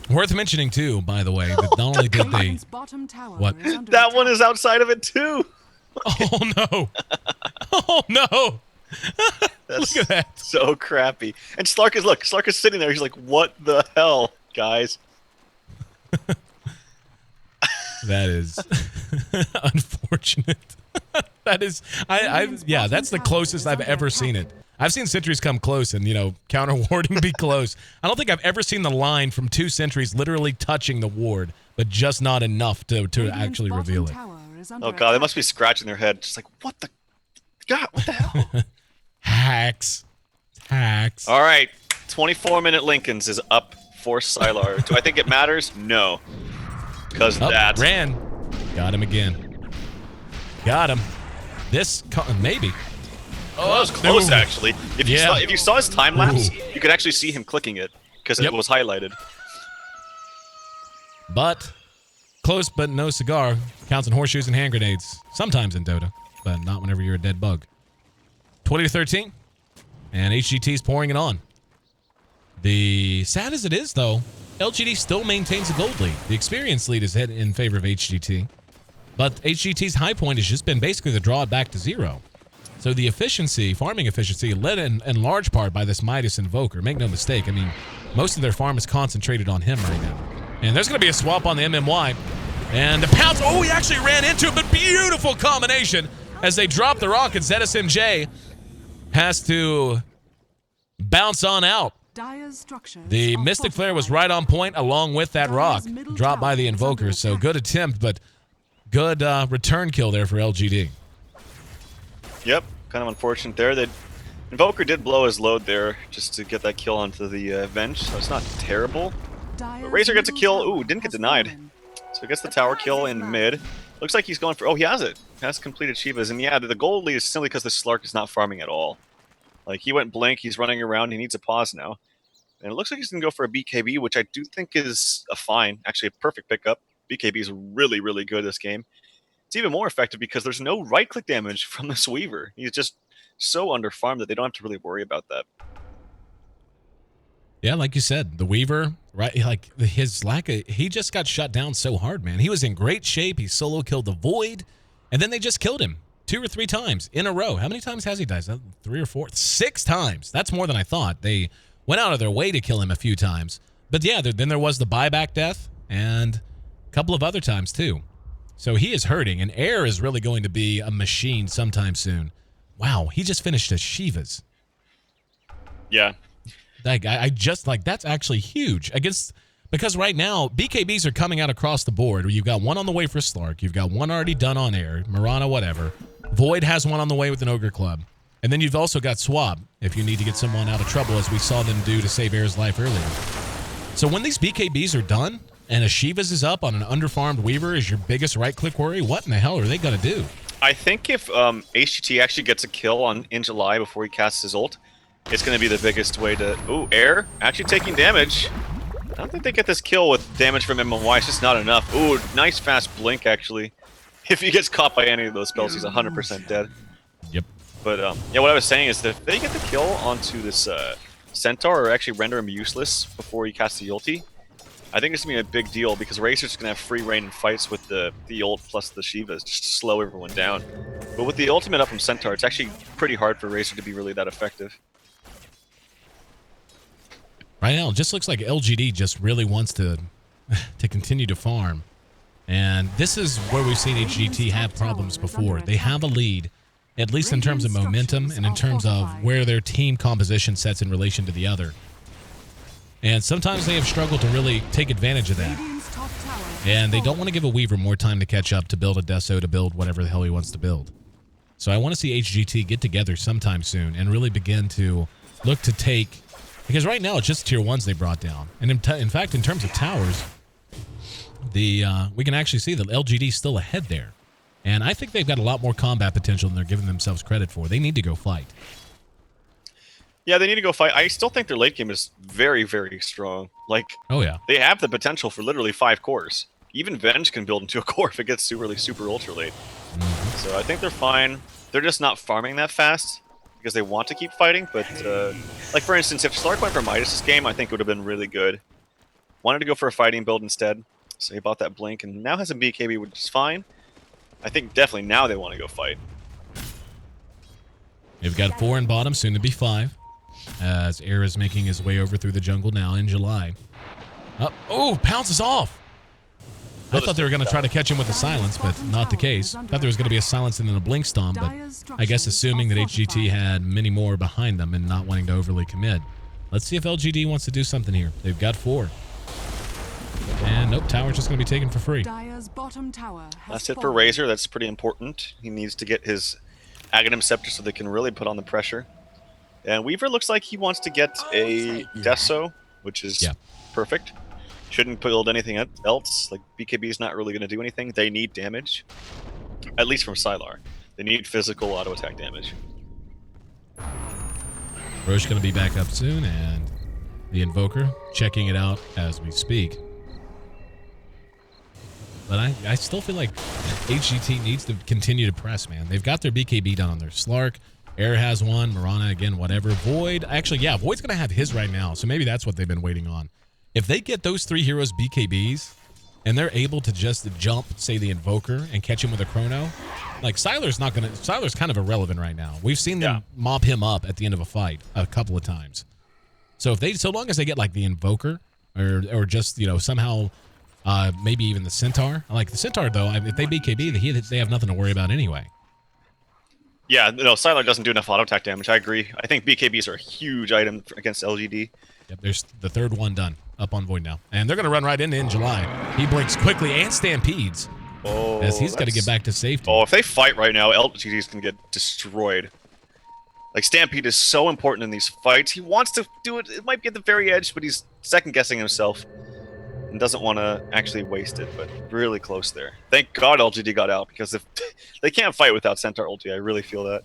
Worth mentioning, too, by the way, that not only did they... What? That one is outside of it, too. Oh, no. Oh, no. That's look at that. So crappy. And Slark is sitting there. He's like, what the hell, guys? That is unfortunate. That is, yeah, that's the closest I've ever seen it. I've seen sentries come close and, you know, counter warding be close. I don't think I've ever seen the line from 2 sentries literally touching the ward, but just not enough to actually reveal it. Oh, God, they must be scratching their head. Just like, what the... God, what the hell? Hacks. All right, 24-minute Lincolns is up for Sylar. Do I think it matters? No. Because that... Ran. Got him again. Got him. This... Maybe. Oh, that was close, actually. If you saw his time lapse, you could actually see him clicking it, because it was highlighted. But... Close but no cigar. Counts in horseshoes and hand grenades. Sometimes in Dota, but not whenever you're a dead bug. 20-13. And HGT's pouring it on. The sad as it is, though, LGD still maintains a gold lead. The experience lead is in favor of HGT. But HGT's high point has just been basically to draw it back to 0. So the efficiency, farming efficiency, led in large part by this Midas Invoker. Make no mistake. I mean, most of their farm is concentrated on him right now. And there's going to be a swap on the MMY. And the pounce. Oh, he actually ran into it, but beautiful combination as they drop the rock, and ZSMJ has to bounce on out. The Mystic Flare was right on point along with that rock dropped by the Invoker. So good attempt, but good return kill there for LGD. Yep, kind of unfortunate there. The Invoker did blow his load there just to get that kill onto the Venge, so it's not terrible. But Razor gets a kill. Ooh, didn't get denied. So he gets the tower kill in mid. Looks like he's going for... Oh, he has it. He has completed Shivas. And yeah, the gold lead is simply because the Slark is not farming at all. Like, he went blink, he's running around, he needs a pause now. And it looks like he's going to go for a BKB, which I do think is a fine, actually a perfect pickup. BKB is really, really good this game. It's even more effective because there's no right-click damage from this Weaver. He's just so underfarmed that they don't have to really worry about that. Yeah, like you said, the Weaver, right? Like his lack of, he just got shut down so hard, man. He was in great shape. He solo killed the Void, and then they just killed him 2 or 3 times in a row. How many times has he died? 3 or 4? 6 times. That's more than I thought. They went out of their way to kill him a few times. But yeah, then there was the buyback death and a couple of other times too. So he is hurting, and Air is really going to be a machine sometime soon. Wow, he just finished a Shivas. Yeah. Like, I just, like, that's actually huge. Because right now, BKBs are coming out across the board. Where you've got one on the way for Slark. You've got one already done on Air. Marana, whatever. Void has one on the way with an Ogre Club. And then you've also got Swab, if you need to get someone out of trouble, as we saw them do to save Air's life earlier. So when these BKBs are done, and a Shivas is up on an underfarmed Weaver is your biggest right-click worry, what in the hell are they going to do? I think if HGT actually gets a kill in July before he casts his ult, it's going to be the biggest way to... Ooh, Air actually taking damage. I don't think they get this kill with damage from MMY. It's just not enough. Ooh, nice fast blink, actually. If he gets caught by any of those spells, he's 100% dead. Yep. But, yeah, what I was saying is that if they get the kill onto this Centaur, or actually render him useless before he casts the ulti, I think it's going to be a big deal, because Razor's going to have free reign in fights with the ult plus the Shivas, just to slow everyone down. But with the ultimate up from Centaur, it's actually pretty hard for Razor to be really that effective. Right now, it just looks like LGD just really wants to continue to farm. And this is where we've seen HGT have problems before. They have a lead, at least in terms of momentum and in terms of where their team composition sets in relation to the other. And sometimes they have struggled to really take advantage of that. And they don't want to give a Weaver more time to catch up, to build a Deso, to build whatever the hell he wants to build. So I want to see HGT get together sometime soon and really begin to look to take... Because right now it's just tier 1s they brought down. And in fact, in terms of towers, we can actually see that LGD's still ahead there. And I think they've got a lot more combat potential than they're giving themselves credit for. They need to go fight. Yeah, they need to go fight. I still think their late game is very, very strong. Like, oh yeah, they have the potential for literally 5 cores. Even Venge can build into a core if it gets super ultra late. So I think they're fine. They're just not farming that fast because they want to keep fighting. But, like, for instance, if Slark went for Midas this game, I think it would have been really good. Wanted to go for a fighting build instead, so he bought that Blink, and now has a BKB, which is fine. I think definitely now they want to go fight. They've got 4 in bottom, soon to be 5. As Air is making his way over through the jungle now in July. Oh, pounces off! I thought they were going to try to catch him with a silence, but not the case. Thought there was going to be a silence and then a blink stomp, but I guess assuming that HGT had many more behind them and not wanting to overly commit. Let's see if LGD wants to do something here. They've got 4. And nope, tower's just going to be taken for free. That's it for Razor. That's pretty important. He needs to get his Aghanim Scepter so they can really put on the pressure. And Weaver looks like he wants to get a Deso, which is perfect. Shouldn't build anything else. Like, BKB is not really going to do anything. They need damage, at least from Sylar. They need physical auto attack damage. Roche going to be back up soon, and the Invoker checking it out as we speak. But I still feel like HGT needs to continue to press, man. They've got their BKB done on their Slark. Air has one. Marana, again, whatever. Void. Actually, yeah, Void's going to have his right now, so maybe that's what they've been waiting on. if they get those 3 heroes BKBs and they're able to just jump, say, the Invoker and catch him with a Chrono, like Sylar's kind of irrelevant right now. We've seen them mop him up at the end of a fight a couple of times. So so long as they get like the Invoker or just, you know, somehow maybe even the Centaur. Like the Centaur though, if they BKB, they have nothing to worry about anyway. Yeah, no, Sylar doesn't do enough auto attack damage. I agree. I think BKBs are a huge item against LGD. Yep, there's the 3rd one done up on Void now. And they're going to run right into in July. He blinks quickly and stampedes. Oh, as he's got to get back to safety. Oh, if they fight right now, LGD's going to get destroyed. Like, Stampede is so important in these fights. He wants to do it. It might be at the very edge, but he's second-guessing himself. And doesn't want to actually waste it, but really close there. Thank God LGD got out, because if they can't fight without Centaur ulti, I really feel that.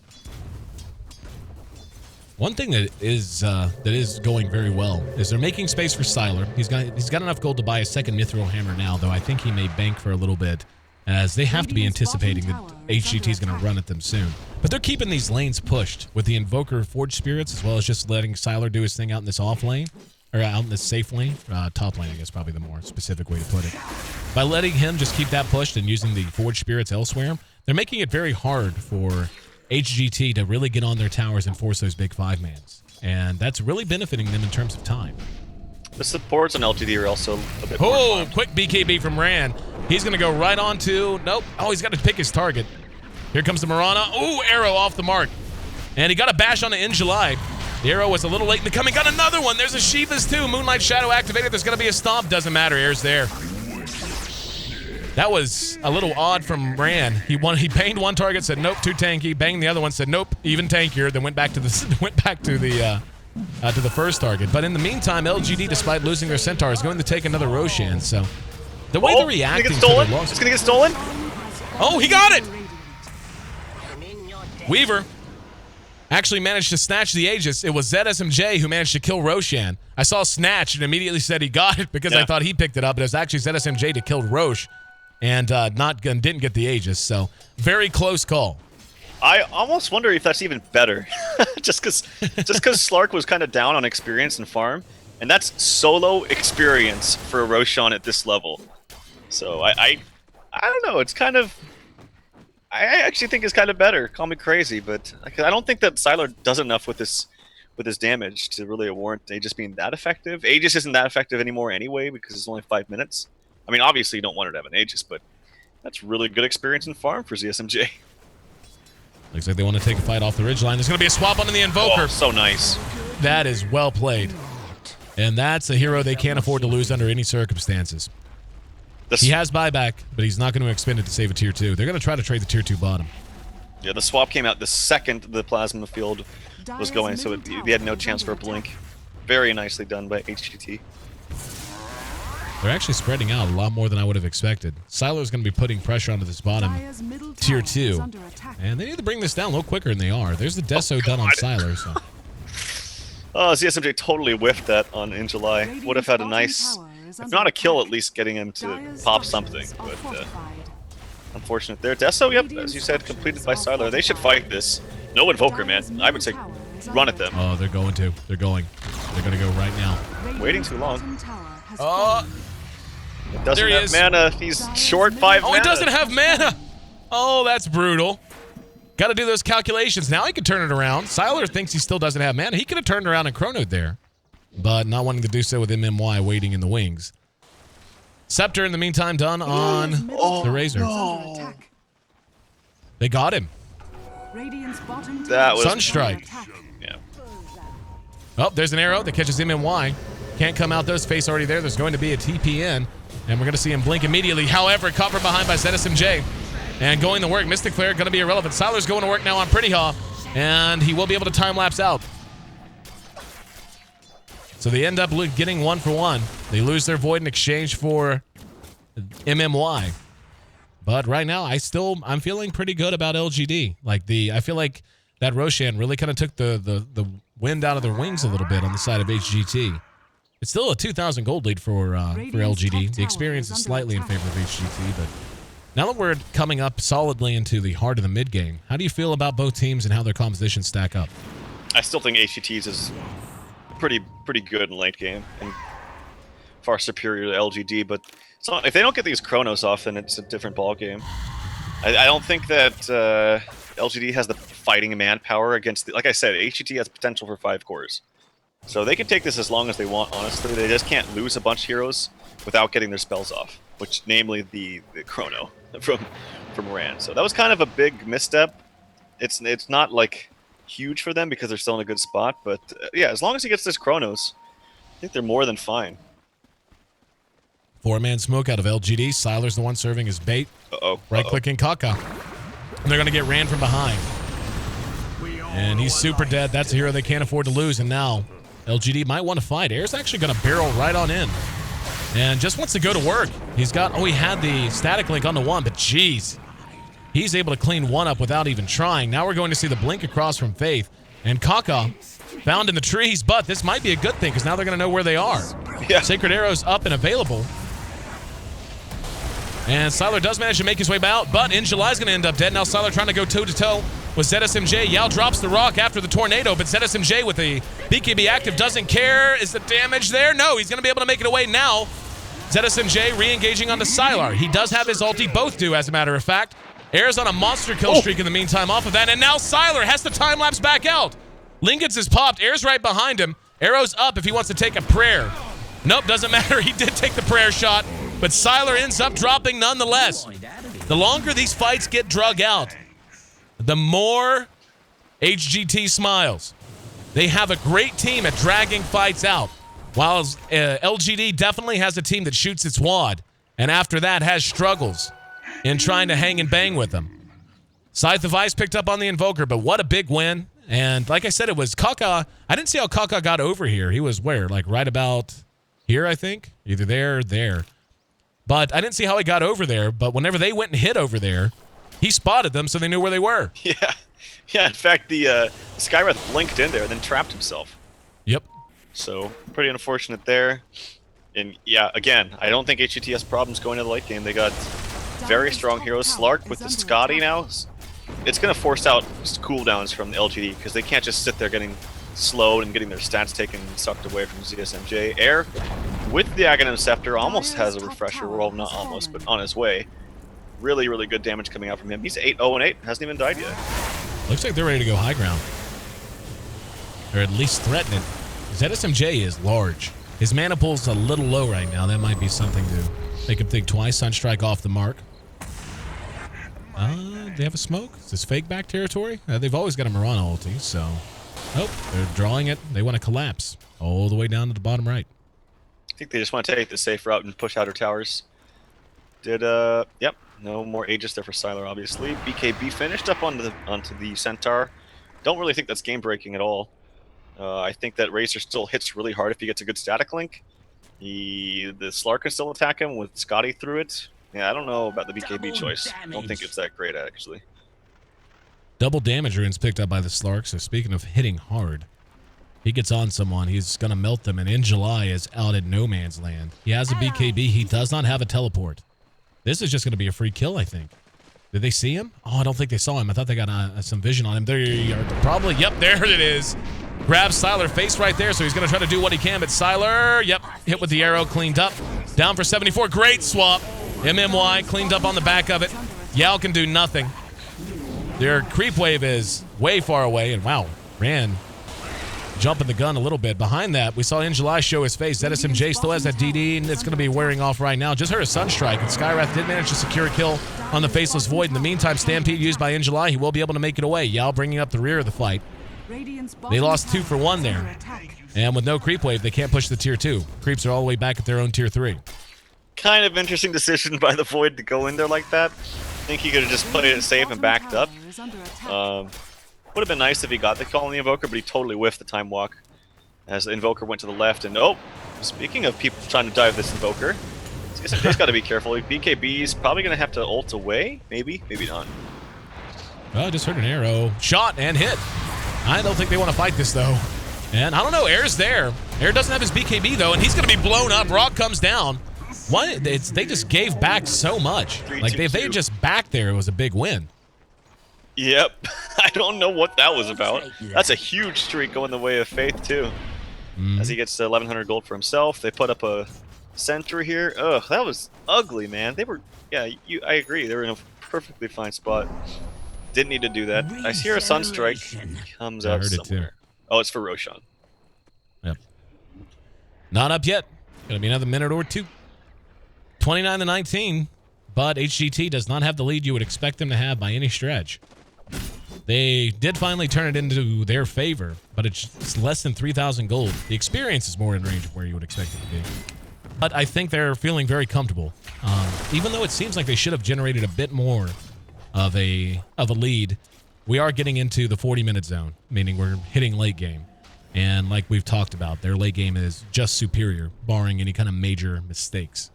One thing that is going very well is they're making space for Sylar. He's got enough gold to buy a second Mithril Hammer now, though I think he may bank for a little bit, as they have to be anticipating that HGT is going to run at them soon. But they're keeping these lanes pushed with the Invoker Forge Spirits, as well as just letting Sylar do his thing out in this off lane. Or out in this safe lane, top lane, I guess, probably the more specific way to put it. By letting him just keep that pushed and using the Forge Spirits elsewhere, they're making it very hard for HGT to really get on their towers and force those big 5-mans. And that's really benefiting them in terms of time. The supports on LGD are also a bit more quick BKB from Ran. He's going to go right on to... Nope. Oh, he's got to pick his target. Here comes the Mirana. Ooh, arrow off the mark. And he got a bash on the In July. The arrow was a little late in the coming. Got another one. There's a Shiva's too. Moonlight Shadow activated. There's going to be a stomp. Doesn't matter. Air's there. That was a little odd from Ran. He banged one target, said nope, too tanky. Banged the other one, said nope, even tankier. Then went back to the first target. But in the meantime, LGD, despite losing their Centaur, is going to take another Roshan. So the way they're reacting to their loss. It's going to get stolen. Oh, he got it. Weaver actually managed to snatch the Aegis. It was ZSMJ who managed to kill Roshan. I saw Snatch and immediately said he got it because I thought he picked it up, but it was actually ZSMJ that killed Roche and didn't get the Aegis. So very close call. I almost wonder if that's even better, just because Slark was kind of down on experience and farm, and that's solo experience for a Roshan at this level. So I don't know. It's kind of. I actually think it's kind of better. Call me crazy, but I don't think that Sylar does enough with his damage to really warrant Aegis being that effective. Aegis isn't that effective anymore anyway because it's only 5 minutes. I mean, obviously you don't want her to have an Aegis, but that's really good experience in farm for ZSMJ. Looks like they want to take a fight off the ridgeline. There's going to be a swap onto the Invoker. Oh, so nice. That is well played. And that's a hero they can't afford to lose under any circumstances. He has buyback, but he's not going to expend it to save a tier 2. They're going to try to trade the tier 2 bottom. Yeah, the swap came out the second the plasma field was going, so they had no chance for a blink. Very nicely done by HGT. They're actually spreading out a lot more than I would have expected. Sylar's going to be putting pressure onto this bottom tier 2. And they need to bring this down a little quicker than they are. There's the Deso done on Sylar. So. Oh, ZSMJ totally whiffed that on In July. Would have had a nice, if not a kill, at least getting him to pop something. But unfortunate there. Deso, yep, as you said, completed by Sylar. They should fight this. No Invoker, man. I would say run at them. Oh, they're going to. They're going. They're going to go right now. Waiting too long. Oh, doesn't have mana. He's short 5 mana. Oh, he doesn't have mana. Oh, that's brutal. Got to do those calculations. Now he can turn it around. Sylar thinks he still doesn't have mana. He could have turned around and chronoed there, but not wanting to do so with MMY waiting in the wings. Scepter, in the meantime, done on the Razor. No. They got him. That was Sunstrike. Yeah. Oh, there's an arrow that catches MMY. Can't come out, though. His face already there. There's going to be a TPN, and we're going to see him blink immediately. However, caught from behind by ZSMJ. And going to work. Mystic Flare going to be irrelevant. Sylar's going to work now on Pretty Haw, and he will be able to time-lapse out. So they end up getting 1 for 1. They lose their Void in exchange for MMY. But right now, I'm feeling pretty good about LGD. I feel like that Roshan really kind of took the wind out of their wings a little bit on the side of HGT. It's still a 2,000 gold lead for LGD. The experience is slightly in favor of HGT, but now that we're coming up solidly into the heart of the mid game, how do you feel about both teams and how their compositions stack up? I still think HGT's is pretty good in late game. And far superior to LGD, but so if they don't get these chronos off, then it's a different ball game. I don't think that LGD has the fighting manpower against, like I said, HGT has potential for 5 cores. So they can take this as long as they want, honestly. They just can't lose a bunch of heroes without getting their spells off, which namely the chrono from Rand. So that was kind of a big misstep. It's not like huge for them because they're still in a good spot, but yeah, as long as he gets this chronos, I think they're more than fine. 4-man smoke out of LGD. Siler's the one serving his bait. Right-clicking Kaka. And they're going to get Rand from behind. And he's super dead. That's a hero they can't afford to lose. And now LGD might want to fight. Air's actually going to barrel right on in. And just wants to go to work. He's got, he had the static link on the one, but jeez. He's able to clean one up without even trying. Now we're going to see the blink across from Faith. And Kaka found in the trees, but this might be a good thing because now they're going to know where they are. Yeah. Sacred Arrow's up and available. And Siler does manage to make his way out, but In July's going to end up dead. Now Siler trying to go toe-to-toe with ZSMJ. Yao drops the rock after the tornado, but ZSMJ with the BKB active doesn't care. Is the damage there? No, he's going to be able to make it away now. ZSMJ re-engaging onto Sylar. He does have his ulti, both do, as a matter of fact. Air's on a monster kill streak in the meantime off of that, and now Sylar has to time-lapse back out. Lincoln's is popped. Air's right behind him. Arrow's up if he wants to take a prayer. Nope, doesn't matter. He did take the prayer shot, but Sylar ends up dropping nonetheless. The longer these fights get drug out, the more HGT smiles. They have a great team at dragging fights out, while LGD definitely has a team that shoots its wad, and after that has struggles in trying to hang and bang with them. Scythe of Ice picked up on the Invoker, but what a big win. And like I said, it was Kaka. I didn't see how Kaka got over here. He was where? Like right about here, I think? Either there or there. But I didn't see how he got over there, but whenever they went and hit over there, he spotted them so they knew where they were. Yeah. Yeah, in fact, the Skywrath blinked in there and then trapped himself. Yep. So, pretty unfortunate there. And yeah, again, I don't think HGT has problems going to the late game. They got very strong heroes. Slark with the Scotty now. It's going to force out cooldowns from the LGD because they can't just sit there getting slowed and getting their stats taken and sucked away from ZSMJ. Air, with the Aghanim Scepter, almost has a refresher. Well, not almost, but on his way. Really, really good damage coming out from him. He's 8-0-8, hasn't even died yet. Looks like they're ready to go high ground. Or at least threaten it. ZSMJ is large. His mana pool's a little low right now. That might be something to make him think twice. Sunstrike off the mark. They have a smoke? Is this fake back territory? They've always got a Mirana ulti, so... Nope, they're drawing it. They want to collapse all the way down to the bottom right. I think they just want to take the safe route and push outer towers. Yep, no more Aegis there for Sylar, obviously. BKB finished up onto the Centaur. Don't really think that's game-breaking at all. I think that Razor still hits really hard if he gets a good static link. The Slark can still attack him with Scotty through it. Yeah, I don't know about the BKB choice. I don't think it's that great, actually. Double damage runes picked up by the Slark, so speaking of hitting hard, he gets on someone, he's going to melt them, and In July is out at no man's land. He has a BKB, he does not have a teleport. This is just going to be a free kill, I think. Did they see him? Oh, I don't think they saw him. I thought they got some vision on him. There you are. Probably, yep, there it is. Grabs Sylar face right there, so he's going to try to do what he can, but Sylar, yep, hit with the arrow, cleaned up. Down for 74, great swap. MMY cleaned up on the back of it. Yao can do nothing. Their creep wave is way far away, and wow, Rand jumping the gun a little bit. Behind that, we saw In July show his face. ZSMJ still has that DD, and it's going to be wearing off right now. Just heard a Sunstrike, and Skywrath did manage to secure a kill on the Faceless Void. In the meantime, Stampede used by In July. He will be able to make it away. Yao bringing up the rear of the fight. They lost 2 for 1 there. And with no creep wave, they can't push the tier 2. Creeps are all the way back at their own tier 3. Kind of interesting decision by the Void to go in there like that. I think he could have just put it safe and backed up. Would have been nice if he got the call on the Invoker, but he totally whiffed the Time Walk as the Invoker went to the left. And oh, speaking of people trying to dive this Invoker, he's got to be careful. BKB's probably going to have to ult away. Maybe, maybe not. Well, I just heard an arrow. Shot and hit. I don't think they want to fight this, though. And I don't know, Air's there. Air doesn't have his BKB, though, and he's going to be blown up. Rock comes down. What? They just gave back so much. Like, if they had just backed there, it was a big win. Yep. I don't know what that was about. That's a huge streak going the way of Faith, too. As he gets 1,100 gold for himself. They put up a center here. Ugh, that was ugly, man. They were, yeah, I agree. They were in a perfectly fine spot. Didn't need to do that. I hear a Sunstrike comes I out heard it somewhere. too. Oh, it's for Roshan. Yep. Not up yet. Gonna be another minute or two. 29-19, but HGT does not have the lead you would expect them to have by any stretch. They did finally turn it into their favor, but it's less than 3,000 gold. The experience is more in range of where you would expect it to be. But I think they're feeling very comfortable. Even though it seems like they should have generated a bit more of a lead, we are getting into the 40-minute zone, meaning we're hitting late game. And like we've talked about, their late game is just superior, barring any kind of major mistakes.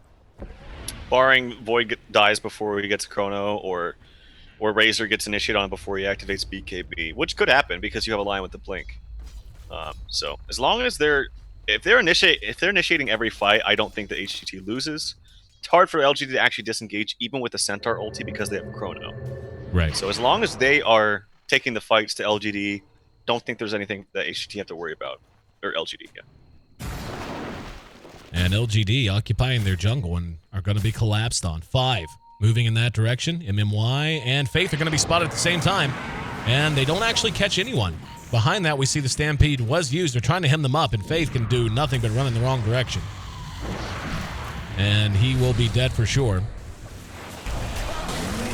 Barring Void dies before he gets Chrono, or Razor gets initiated on before he activates BKB, which could happen because you have a line with the Blink. So as long as if they're initiating every fight, I don't think the HGT loses. It's hard for LGD to actually disengage even with the Centaur ulti because they have Chrono. Right. So as long as they are taking the fights to LGD, don't think there's anything that HGT have to worry about, or LGD. Yeah. And LGD occupying their jungle and are going to be collapsed on. 5 moving in that direction. MMY and Faith are going to be spotted at the same time. And they don't actually catch anyone. Behind that, we see the Stampede was used. They're trying to hem them up, and Faith can do nothing but run in the wrong direction. And he will be dead for sure.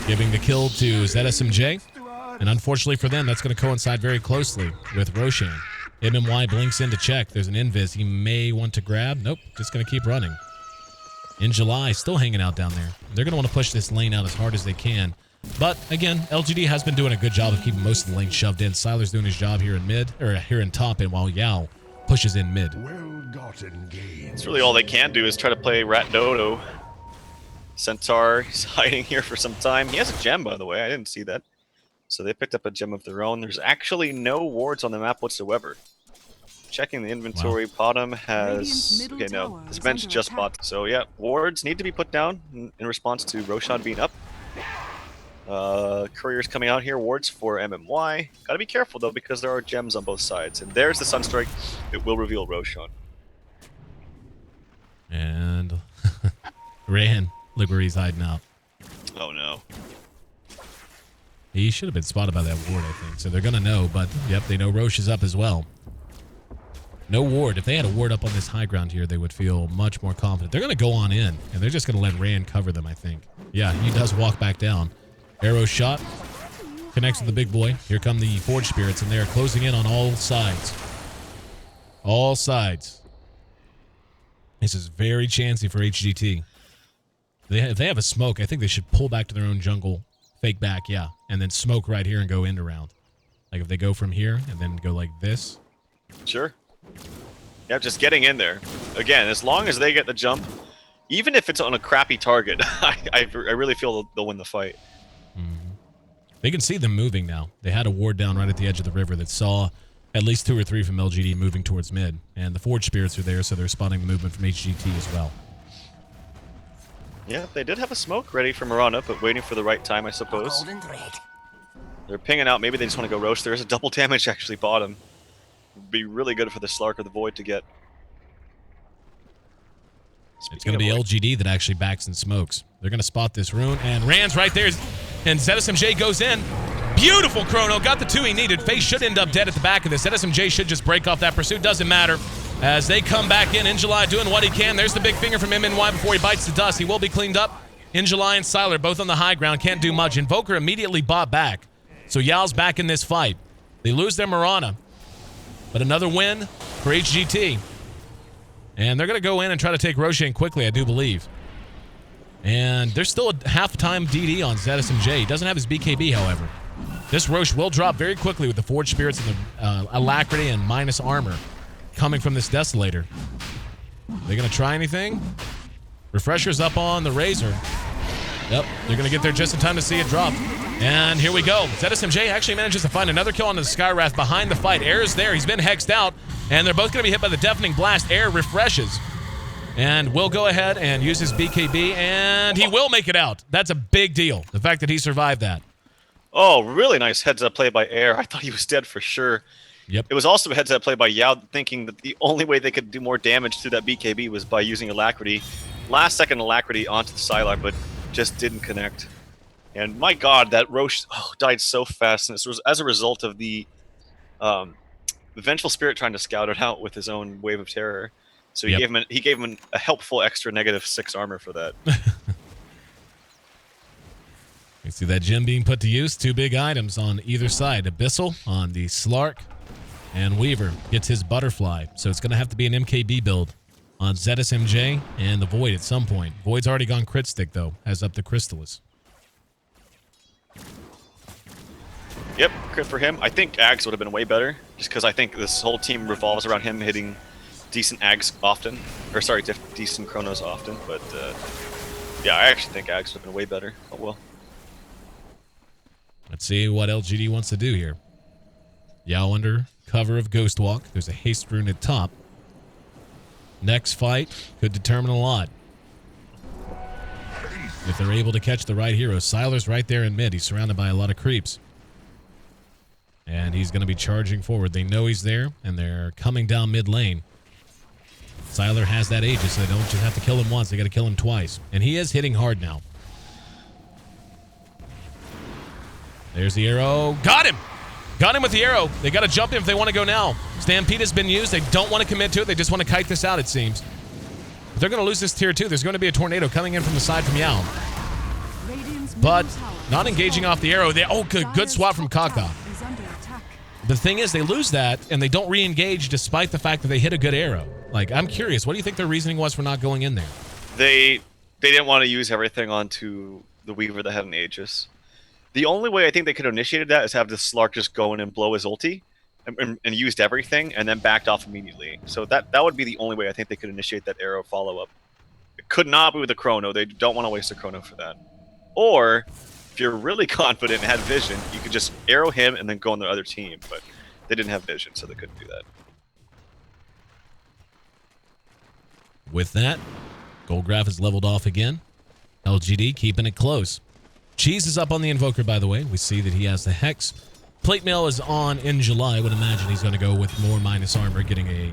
Giving the kill to ZSMJ. And unfortunately for them, that's going to coincide very closely with Roshan. MMY blinks in to check. There's an invis he may want to grab. Nope, just going to keep running. In July, still hanging out down there. They're going to want to push this lane out as hard as they can. But again, LGD has been doing a good job of keeping most of the lane shoved in. Siler's doing his job here in mid, or here in top, and while Yao pushes in mid. Well-gotten gains. It's really all they can do is try to play Rat Dodo. Centaur, he's hiding here for some time. He has a gem, by the way. I didn't see that. So they picked up a gem of their own. There's actually no wards on the map whatsoever. Checking the inventory, Bottom has... Okay, no. This bench just bought. So yeah, wards need to be put down in response to Roshan being up. Courier's coming out here. Wards for MMY. Gotta be careful, though, because there are gems on both sides. And there's the Sunstrike. It will reveal Roshan. And Rahan, look where he's hiding out. Oh, no. He should have been spotted by that ward, I think. So they're going to know, but yep, they know Roche is up as well. No ward. If they had a ward up on this high ground here, they would feel much more confident. They're going to go on in, and they're just going to let Rand cover them, I think. Yeah, he does walk back down. Arrow shot. Connects with the big boy. Here come the Forge Spirits, and they're closing in on all sides. All sides. This is very chancy for HGT. If they have a smoke, I think they should pull back to their own jungle. Fake back, yeah. And then smoke right here and go end around. Like if they go from here and then go like this. Sure. Yeah, just getting in there. Again, as long as they get the jump, even if it's on a crappy target, I really feel they'll win the fight. Mm-hmm. They can see them moving now. They had a ward down right at the edge of the river that saw at least 2 or 3 from LGD moving towards mid. And the Forge Spirits are there, so they're spotting the movement from HGT as well. Yeah, they did have a smoke ready for Mirana, but waiting for the right time, I suppose. They're pinging out. Maybe they just want to go Roche. There's a double damage actually bottom. Would be really good for the Slark or the Void to get. It's going to be LGD that actually backs and smokes. They're going to spot this rune, and Rand's right there, and ZSMJ goes in. Beautiful Chrono, got the 2 he needed. FaZe should end up dead at the back of this. ZSMJ should just break off that pursuit, doesn't matter. As they come back in July doing what he can. There's the big finger from MNY before he bites the dust. He will be cleaned up. In July and Siler both on the high ground, can't do much. Invoker immediately bought back. So Yao's back in this fight. They lose their Mirana, but another win for HGT. And they're going to go in and try to take Roshan quickly, I do believe. And there's still a half-time DD on ZSMJ. He doesn't have his BKB, however. This Roche will drop very quickly with the Forge Spirits and the Alacrity and minus armor coming from this Desolator. They going to try anything? Refresher's up on the Razor. Yep, they're going to get there just in time to see it drop. And here we go. ZSMJ actually manages to find another kill on the Skywrath behind the fight. Air is there. He's been hexed out. And they're both going to be hit by the Deafening Blast. Air refreshes. And will go ahead and use his BKB. And he will make it out. That's a big deal. The fact that he survived that. Oh, really nice heads-up play by Air. I thought he was dead for sure. Yep. It was also a heads-up play by Yao, thinking that the only way they could do more damage to that BKB was by using Alacrity. Last second Alacrity onto the Sylar, but just didn't connect. And my god, that Roche died so fast, and this was as a result of the Vengeful Spirit trying to scout it out with his own Wave of Terror. So he gave him a helpful extra -6 armor for that. You see that gem being put to use. 2 big items on either side. Abyssal on the Slark, and Weaver gets his Butterfly. So it's going to have to be an MKB build on ZSMJ and the Void at some point. Void's already gone crit stick, though, as up the Crystallis. Yep, crit for him. I think Ags would have been way better, just because I think this whole team revolves around him hitting decent Ags often. Or sorry, decent Chronos often. But yeah, I actually think Ags would have been way better. Oh well. Let's see what LGD wants to do here. Yao under cover of Ghost Walk. There's a haste rune at top. Next fight could determine a lot. If they're able to catch the right hero. Sylar's right there in mid. He's surrounded by a lot of creeps. And he's going to be charging forward. They know he's there, and they're coming down mid lane. Sylar has that Aegis, so they don't just have to kill him once. They got to kill him twice. And he is hitting hard now. There's the arrow. Got him! Got him with the arrow. They got to jump him if they want to go now. Stampede has been used. They don't want to commit to it. They just want to kite this out, it seems. But they're going to lose this tier 2. There's going to be a tornado coming in from the side from Yao. But not engaging off the arrow. Oh, good swap from Kaka. The thing is, they lose that, and they don't re-engage despite the fact that they hit a good arrow. Like, I'm curious. What do you think their reasoning was for not going in there? They didn't want to use everything onto the Weaver that had an Aegis. The only way I think they could have initiated that is have the Slark just go in and blow his ulti and used everything and then backed off immediately. So that would be the only way I think they could initiate that arrow follow-up. It could not be with the Chrono. They don't want to waste a Chrono for that. Or, if you're really confident and had vision, you could just arrow him and then go on the other team. But they didn't have vision, so they couldn't do that. With that, Goldgraph is leveled off again. LGD keeping it close. Cheese is up on the Invoker, by the way. We see that he has the Hex. Plate Mail is on in July. I would imagine he's going to go with more minus armor, getting a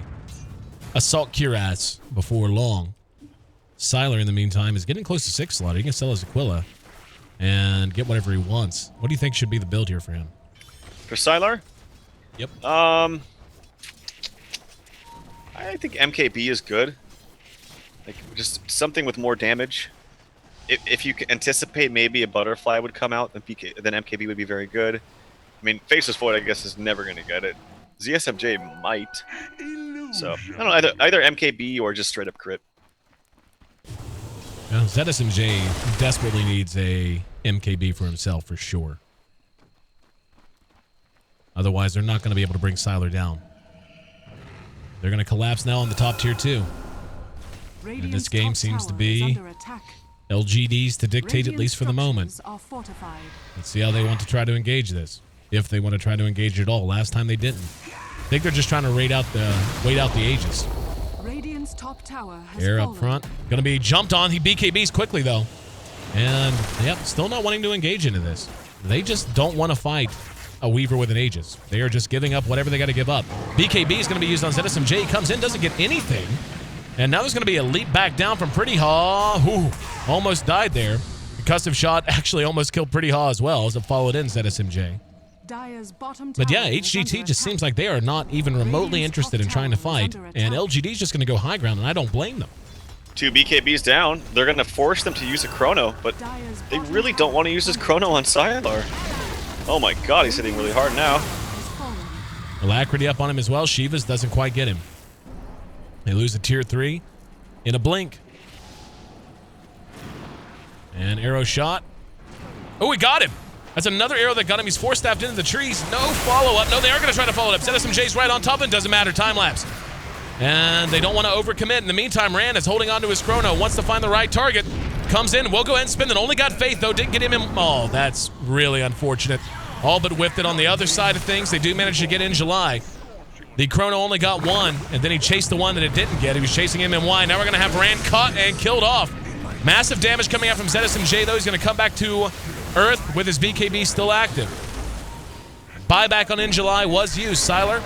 Assault Cuirass before long. Sylar, in the meantime, is getting close to 6 slot. He can sell his Aquila and get whatever he wants. What do you think should be the build here for him? For Sylar? Yep. I think MKB is good. Like, just something with more damage. If you can anticipate maybe a Butterfly would come out, then MKB would be very good. I mean, Faceless Void, I guess, is never going to get it. ZSMJ might. So, I don't know, either MKB or just straight up crit. Well, ZSMJ desperately needs a MKB for himself, for sure. Otherwise, they're not going to be able to bring Sylar down. They're going to collapse now on the top tier 2. And this game seems to be LGD's to dictate, at least for the moment. Let's see how they want to try to engage this. If they want to try to engage it at all. Last time they didn't. I think they're just trying to wait out the Aegis. Air up front. Going to be jumped on. He BKBs quickly, though. And, yep, still not wanting to engage into this. They just don't want to fight a Weaver with an Aegis. They are just giving up whatever they got to give up. BKB is going to be used on ZSMJ. He comes in, doesn't get anything. And now there's going to be a leap back down from Pretty Haw. Who almost died there. The custom shot actually almost killed Pretty Haw as well as it followed in ZSMJ. But yeah, HGT just seems like they are not even remotely interested in trying to fight. And LGD's just going to go high ground, and I don't blame them. 2 BKBs down. They're going to force them to use a Chrono, but they really don't want to use this Chrono on Sylar. Oh my god, he's hitting really hard now. Alacrity up on him as well. Shivas doesn't quite get him. They lose a tier 3 in a blink. And arrow shot. Oh, we got him. That's another arrow that got him. He's force-staffed into the trees. No follow-up. No, they are going to try to follow it up. ZSMJ's right on top of it. Doesn't matter. Time lapse. And they don't want to overcommit. In the meantime, Rand is holding on to his Chrono. Wants to find the right target. Comes in. We'll go ahead and spin it. Only got Faith, though. Didn't get him in. Oh, that's really unfortunate. All but whiffed it on the other side of things. They do manage to get in July. The Chrono only got 1, and then he chased the one that it didn't get. He was chasing him in Y. Now we're going to have Rand caught and killed off. Massive damage coming out from ZSMJ, though. He's going to come back to Earth with his BKB still active. Buyback on In July was used. Sylar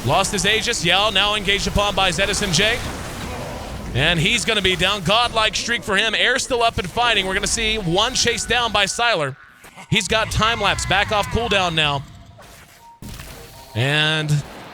Lost his Aegis. Yao now engaged upon by ZSMJ. And he's going to be down. Godlike streak for him. Air still up and fighting. We're going to see one chased down by Sylar. He's got time-lapse back off cooldown now. And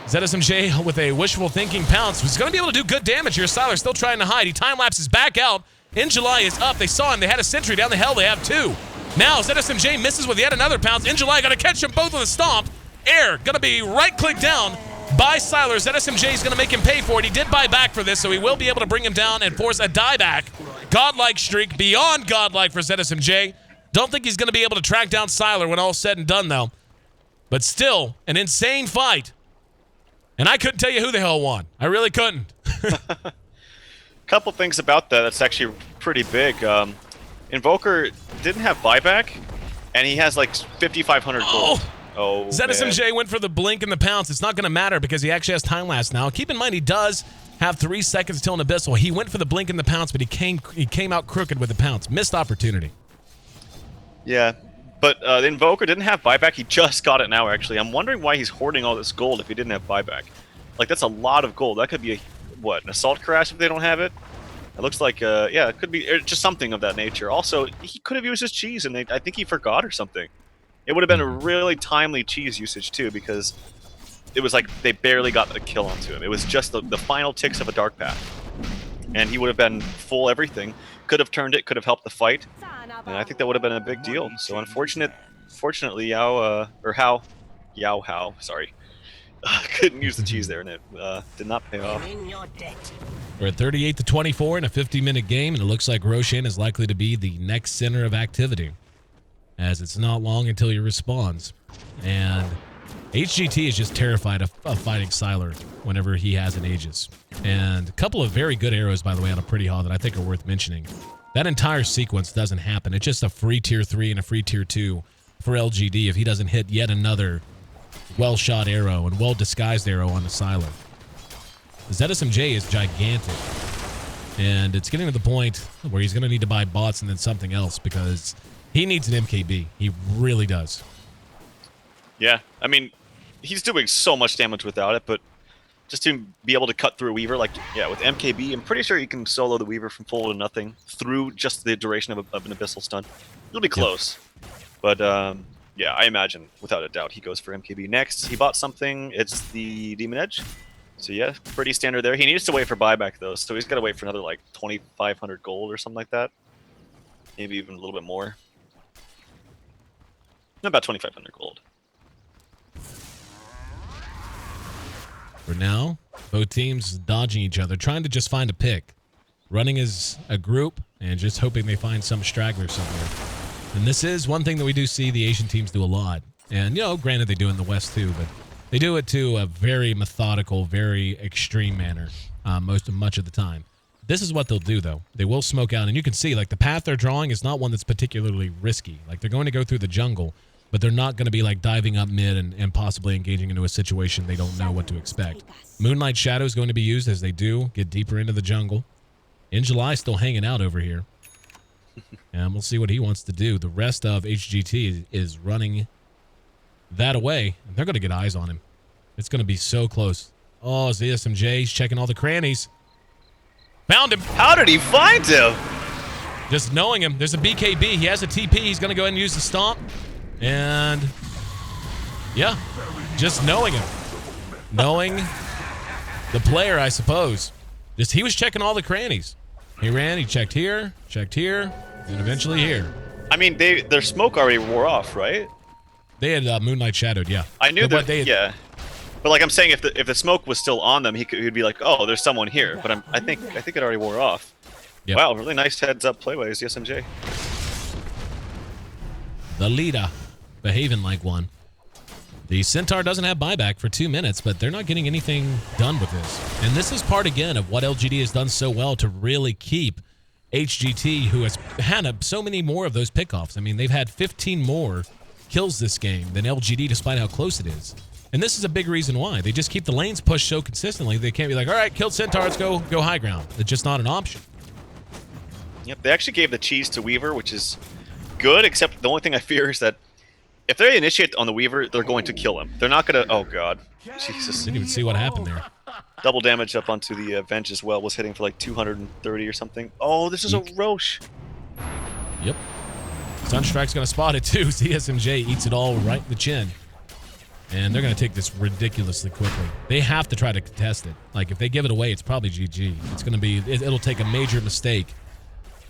ZSMJ with a wishful thinking pounce was going to be able to do good damage here. Sylar still trying to hide. He time-lapses back out. In July is up. They saw him. They had a sentry down the hell. They have two. Now ZSMJ misses with yet another pounce. In July, going to catch them both with a stomp. Air going to be right-click down by Sylar. ZSMJ is going to make him pay for it. He did buy back for this, so he will be able to bring him down and force a dieback. Godlike streak, beyond godlike for ZSMJ. Don't think he's going to be able to track down Sylar when all's said and done, though. But still, an insane fight. And I couldn't tell you who the hell won. I really couldn't. Couple things about that that's actually pretty big. Invoker didn't have buyback, and he has like 5,500 gold. Oh, ZSMJ went for the blink and the pounce. It's not going to matter because he actually has time lapse now. Keep in mind, he does have 3 seconds till an abyssal. He went for the blink and the pounce, but he came out crooked with the pounce. Missed opportunity. Yeah, but the Invoker didn't have buyback. He just got it now, actually. I'm wondering why he's hoarding all this gold if he didn't have buyback. Like, that's a lot of gold. That could be, what, an Assault Crash if they don't have it? It looks like, yeah, it could be just something of that nature. Also, he could have used his cheese, and I think he forgot or something. It would have been a really timely cheese usage, too, because it was like they barely got the kill onto him. It was just the final ticks of a Dark Path. And he would have been full everything. Could have turned it, could have helped the fight. And I think that would have been a big deal. So fortunately, Yao, sorry, couldn't use the cheese there, and it did not pay off. We're at 38-24 in a 50-minute game, and it looks like Roshan is likely to be the next center of activity, as it's not long until he respawns. And HGT is just terrified of fighting Sylar whenever he has an Aegis. And a couple of very good arrows, by the way, on a Pretty Haw that I think are worth mentioning. That entire sequence doesn't happen. It's just a free tier 3 and a free tier 2 for LGD if he doesn't hit yet another well-shot arrow and well-disguised arrow on the Sylar. ZSMJ is gigantic. And it's getting to the point where he's going to need to buy bots and then something else because he needs an MKB. He really does. Yeah, I mean, he's doing so much damage without it, but just to be able to cut through a Weaver, like, yeah, with MKB, I'm pretty sure you can solo the Weaver from full to nothing through just the duration of an Abyssal stun. It'll be close. Yep. But, yeah, I imagine, without a doubt, he goes for MKB next. He bought something. It's the Demon Edge. So, yeah, pretty standard there. He needs to wait for buyback, though, so he's got to wait for another, like, 2,500 gold or something like that. Maybe even a little bit more. About 2,500 gold. For now, both teams dodging each other, trying to just find a pick. Running as a group and just hoping they find some straggler somewhere. And this is one thing that we do see the Asian teams do a lot. And, you know, granted they do in the West too, but they do it to a very methodical, very extreme manner much of the time. This is what they'll do, though. They will smoke out, and you can see, like, the path they're drawing is not one that's particularly risky. Like, they're going to go through the jungle, but they're not going to be, like, diving up mid and possibly engaging into a situation they don't know what to expect. Moonlight Shadow is going to be used as they do get deeper into the jungle. In July, still hanging out over here. And we'll see what he wants to do. The rest of HGT is running that away, and they're going to get eyes on him. It's going to be so close. Oh, ZSMJ, he's checking all the crannies. Found him. How did he find him? Just knowing him. There's a BKB. He has a TP. He's going to go ahead and use the stomp. And, yeah, just knowing him. Knowing the player, I suppose. Just he was checking all the crannies. He ran, he checked here, and eventually here. I mean, their smoke already wore off, right? They had Moonlight Shadowed, yeah. I knew that, yeah. But like I'm saying, if the smoke was still on them, he'd be like, oh, there's someone here. But I think it already wore off. Yep. Wow, really nice heads-up playways, SMJ. The leader, behaving like one. The Centaur doesn't have buyback for 2 minutes, but they're not getting anything done with this. And this is part, again, of what LGD has done so well to really keep HGT, who has had so many more of those pickoffs. I mean, they've had 15 more kills this game than LGD, despite how close it is. And this is a big reason why. They just keep the lanes pushed so consistently, they can't be like, all right, killed Centaur, let's go high ground. It's just not an option. Yep, they actually gave the cheese to Weaver, which is good, except the only thing I fear is that if they initiate on the Weaver, they're going to kill him. They're not going to... Oh, God. Jesus. Didn't even see what happened there. Double damage up onto the Venge as well. Was hitting for like 230 or something. Oh, this is a Roche. Yep. Sunstrike's going to spot it too. CSMJ eats it all right in the chin. And they're going to take this ridiculously quickly. They have to try to contest it. Like, if they give it away, it's probably GG. It's going to be... It'll take a major mistake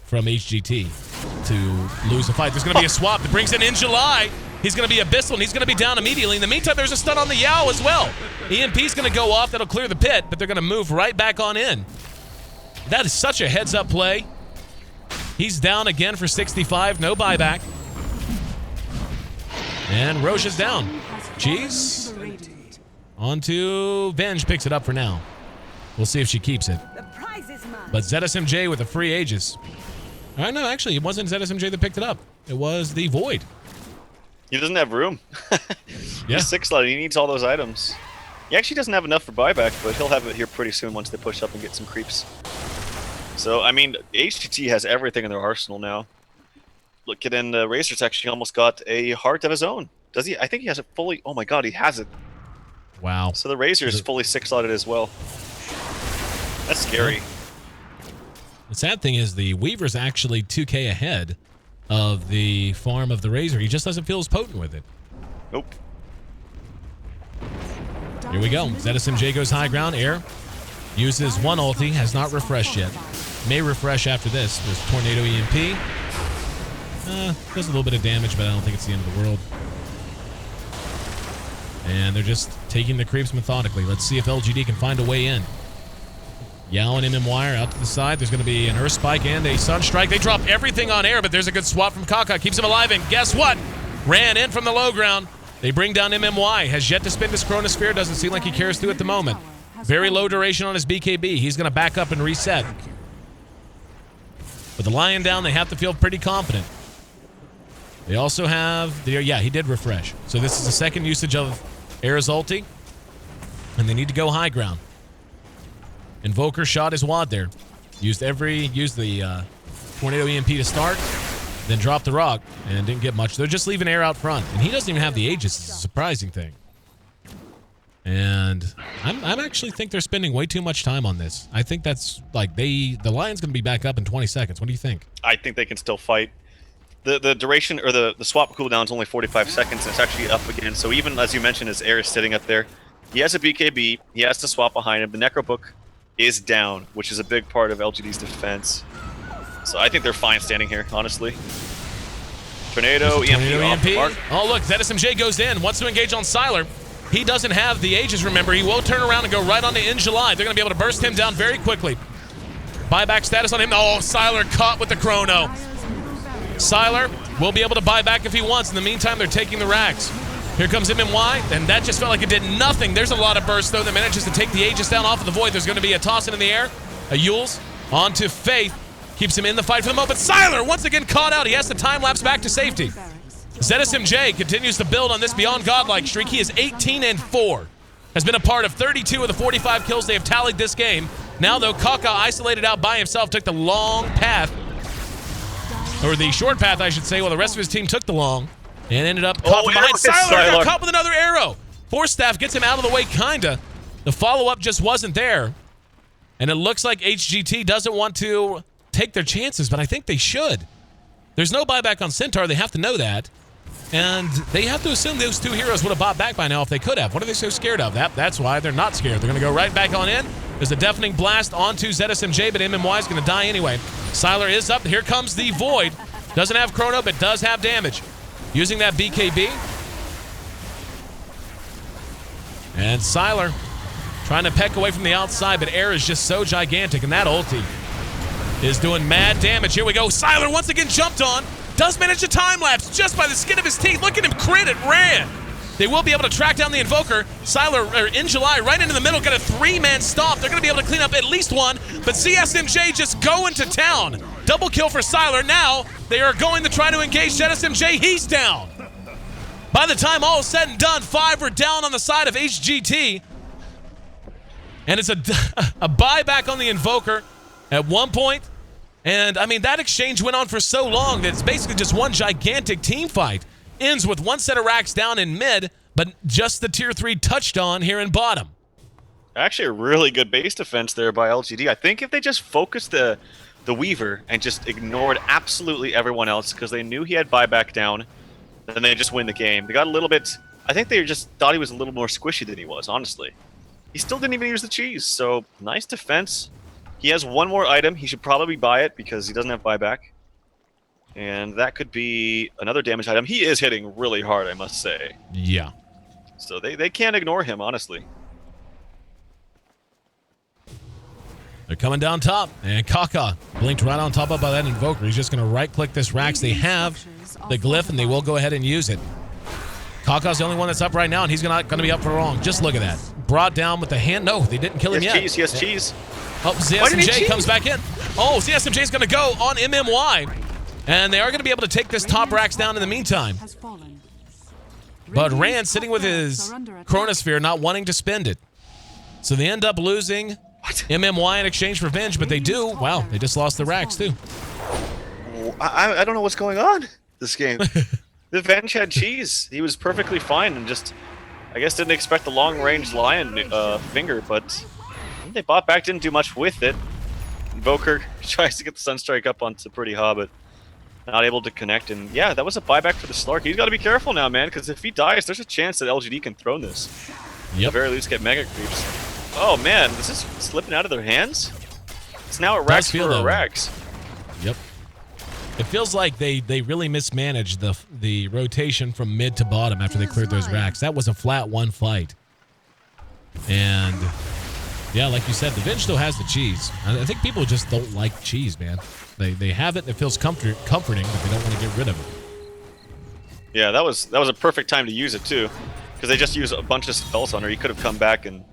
from HGT to lose the fight. There's going to be a swap that brings in July. He's going to be Abyssal, and he's going to be down immediately. In the meantime, there's a stun on the Yao as well. EMP's going to go off. That'll clear the pit, but they're going to move right back on in. That is such a heads-up play. He's down again for 65. No buyback. And Roche is down. Cheese. Onto Venge, picks it up for now. We'll see if she keeps it. But ZSMJ with a free Aegis. No, actually, it wasn't ZSMJ that picked it up. It was the Void. He doesn't have room. Yeah. He's 6-slot. He needs all those items. He actually doesn't have enough for buyback, but he'll have it here pretty soon once they push up and get some creeps. So, I mean, HGT has everything in their arsenal now. Look at Razor's actually almost got a heart of his own. Does he? I think he has it fully. Oh my God, he has it. Wow. So the Razor is fully 6-slotted as well. That's scary. The sad thing is the Weaver's actually 2k ahead of the farm of the Razor. He just doesn't feel as potent with it. Nope. Here we go. ZSMJ goes high ground. Air uses one ulti. Has not refreshed yet. May refresh after this. There's Tornado EMP. Does a little bit of damage, but I don't think it's the end of the world. And they're just taking the creeps methodically. Let's see if LGD can find a way in. Yao and MMY are out to the side. There's going to be an Earth Spike and a Sunstrike. They drop everything on Air, but there's a good swap from Kaka. Keeps him alive, and guess what? Ran in from the low ground. They bring down MMY. Has yet to spin his Chronosphere. Doesn't seem like he cares to at the moment. Very low duration on his BKB. He's going to back up and reset. With the Lion down, they have to feel pretty confident. They also have... Yeah, he did refresh. So this is the second usage of Air's ulti. And they need to go high ground. Invoker shot his wad there. Used the Tornado EMP to start, then dropped the rock, and didn't get much. They're just leaving Air out front, and he doesn't even have the Aegis. It's a surprising thing. And I actually think they're spending way too much time on this. I think that's like the Lion's going to be back up in 20 seconds. What do you think? I think they can still fight. The duration or the swap cooldown is only 45 seconds, and it's actually up again. So even as you mentioned, as Air is sitting up there, he has a BKB. He has to swap behind him. The Necrobook is down, which is a big part of LGD's defense. So I think they're fine standing here, honestly. Tornado EMP. Oh, look, ZSMJ goes in, wants to engage on Sylar. He doesn't have the Aegis, remember. He will turn around and go right onto In July. They're going to be able to burst him down very quickly. Buyback status on him. Oh, Sylar caught with the chrono. Sylar will be able to buy back if he wants. In the meantime, they're taking the rags. Here comes MMY, and that just felt like it did nothing. There's a lot of burst, though, that manages to take the Aegis down off of the Void. There's going to be a toss in the air. A Yules onto Faith. Keeps him in the fight for the moment. Sylar, once again, caught out. He has to time-lapse back to safety. ZSMJ continues to build on this Beyond Godlike streak. He is 18-4. Has been a part of 32 of the 45 kills they have tallied this game. Now, though, Kaka isolated out by himself, took the long path. Or the short path, I should say, while the rest of his team took the long. And ended up caught from behind. Sylar got caught with another arrow. Force Staff gets him out of the way, kinda. The follow-up just wasn't there. And it looks like HGT doesn't want to take their chances, but I think they should. There's no buyback on Centaur. They have to know that. And they have to assume those two heroes would have bought back by now if they could have. What are they so scared of? That's why they're not scared. They're going to go right back on in. There's a deafening blast onto ZSMJ, but MMY is going to die anyway. Sylar is up. Here comes the Void. Doesn't have chrono, but does have damage. Using that BKB. And Sylar trying to peck away from the outside, but Air is just so gigantic, and that ulti is doing mad damage. Here we go. Sylar once again jumped on. Does manage to time-lapse just by the skin of his teeth. Look at him crit it, ran. They will be able to track down the Invoker. Sylar, or In July, right into the middle, got a 3-man stop. They're going to be able to clean up at least one, but CSMJ just going to town. Double kill for Sylar. Now, they are going to try to engage ZSMJ. He's down. By the time all is said and done, 5 are down on the side of HGT. And it's a buyback on the Invoker at one point. And, I mean, that exchange went on for so long that it's basically just one gigantic team fight. ends with one set of racks down in mid, but just the tier 3 touched on here in bottom. Actually, a really good base defense there by LGD. I think if they just focused the Weaver and just ignored absolutely everyone else because they knew he had buyback down, then they just win the game. They got a little bit... I think they just thought he was a little more squishy than he was, honestly. He still didn't even use the cheese, so nice defense. He has one more item. He should probably buy it because he doesn't have buyback. And that could be another damage item. He is hitting really hard, I must say. Yeah. So they can't ignore him, honestly. They're coming down top, and Kaka blinked right on top of by that Invoker. He's just going to right-click this Rax. They have the glyph, and they will go ahead and use it. Kaka's the only one that's up right now, and he's not going to be up for long. Just look at that. Brought down with the hand. No, they didn't kill him yet. He has cheese. Oh, ZSMJ comes back in. Oh, ZSMJ is going to go on MMY, and they are going to be able to take this top Rax down in the meantime. But Rand sitting with his Chronosphere, not wanting to spend it. So they end up losing MMY in exchange for Venge, but they do. Wow, they just lost the Rax too. I don't know what's going on this game. The Venge had cheese. He was perfectly fine and just, I guess, didn't expect the long-range Lion finger, but they bought back, didn't do much with it. Invoker tries to get the Sunstrike up onto Pretty Hobbit. Not able to connect, and yeah, that was a buyback for the Slark. He's got to be careful now, man, because if he dies, there's a chance that LGD can throw this. At the very least, get Mega Creeps. Oh man, this is slipping out of their hands? It's now a Rax for a Rax. Yep. It feels like they really mismanaged the rotation from mid to bottom after they cleared those Racks. That was a flat one fight. And yeah, like you said, the Venge still has the cheese. I think people just don't like cheese, man. They have it and it feels comforting, but they don't want to get rid of it. Yeah, that was a perfect time to use it too, because they just used a bunch of spells on her. You could have come back and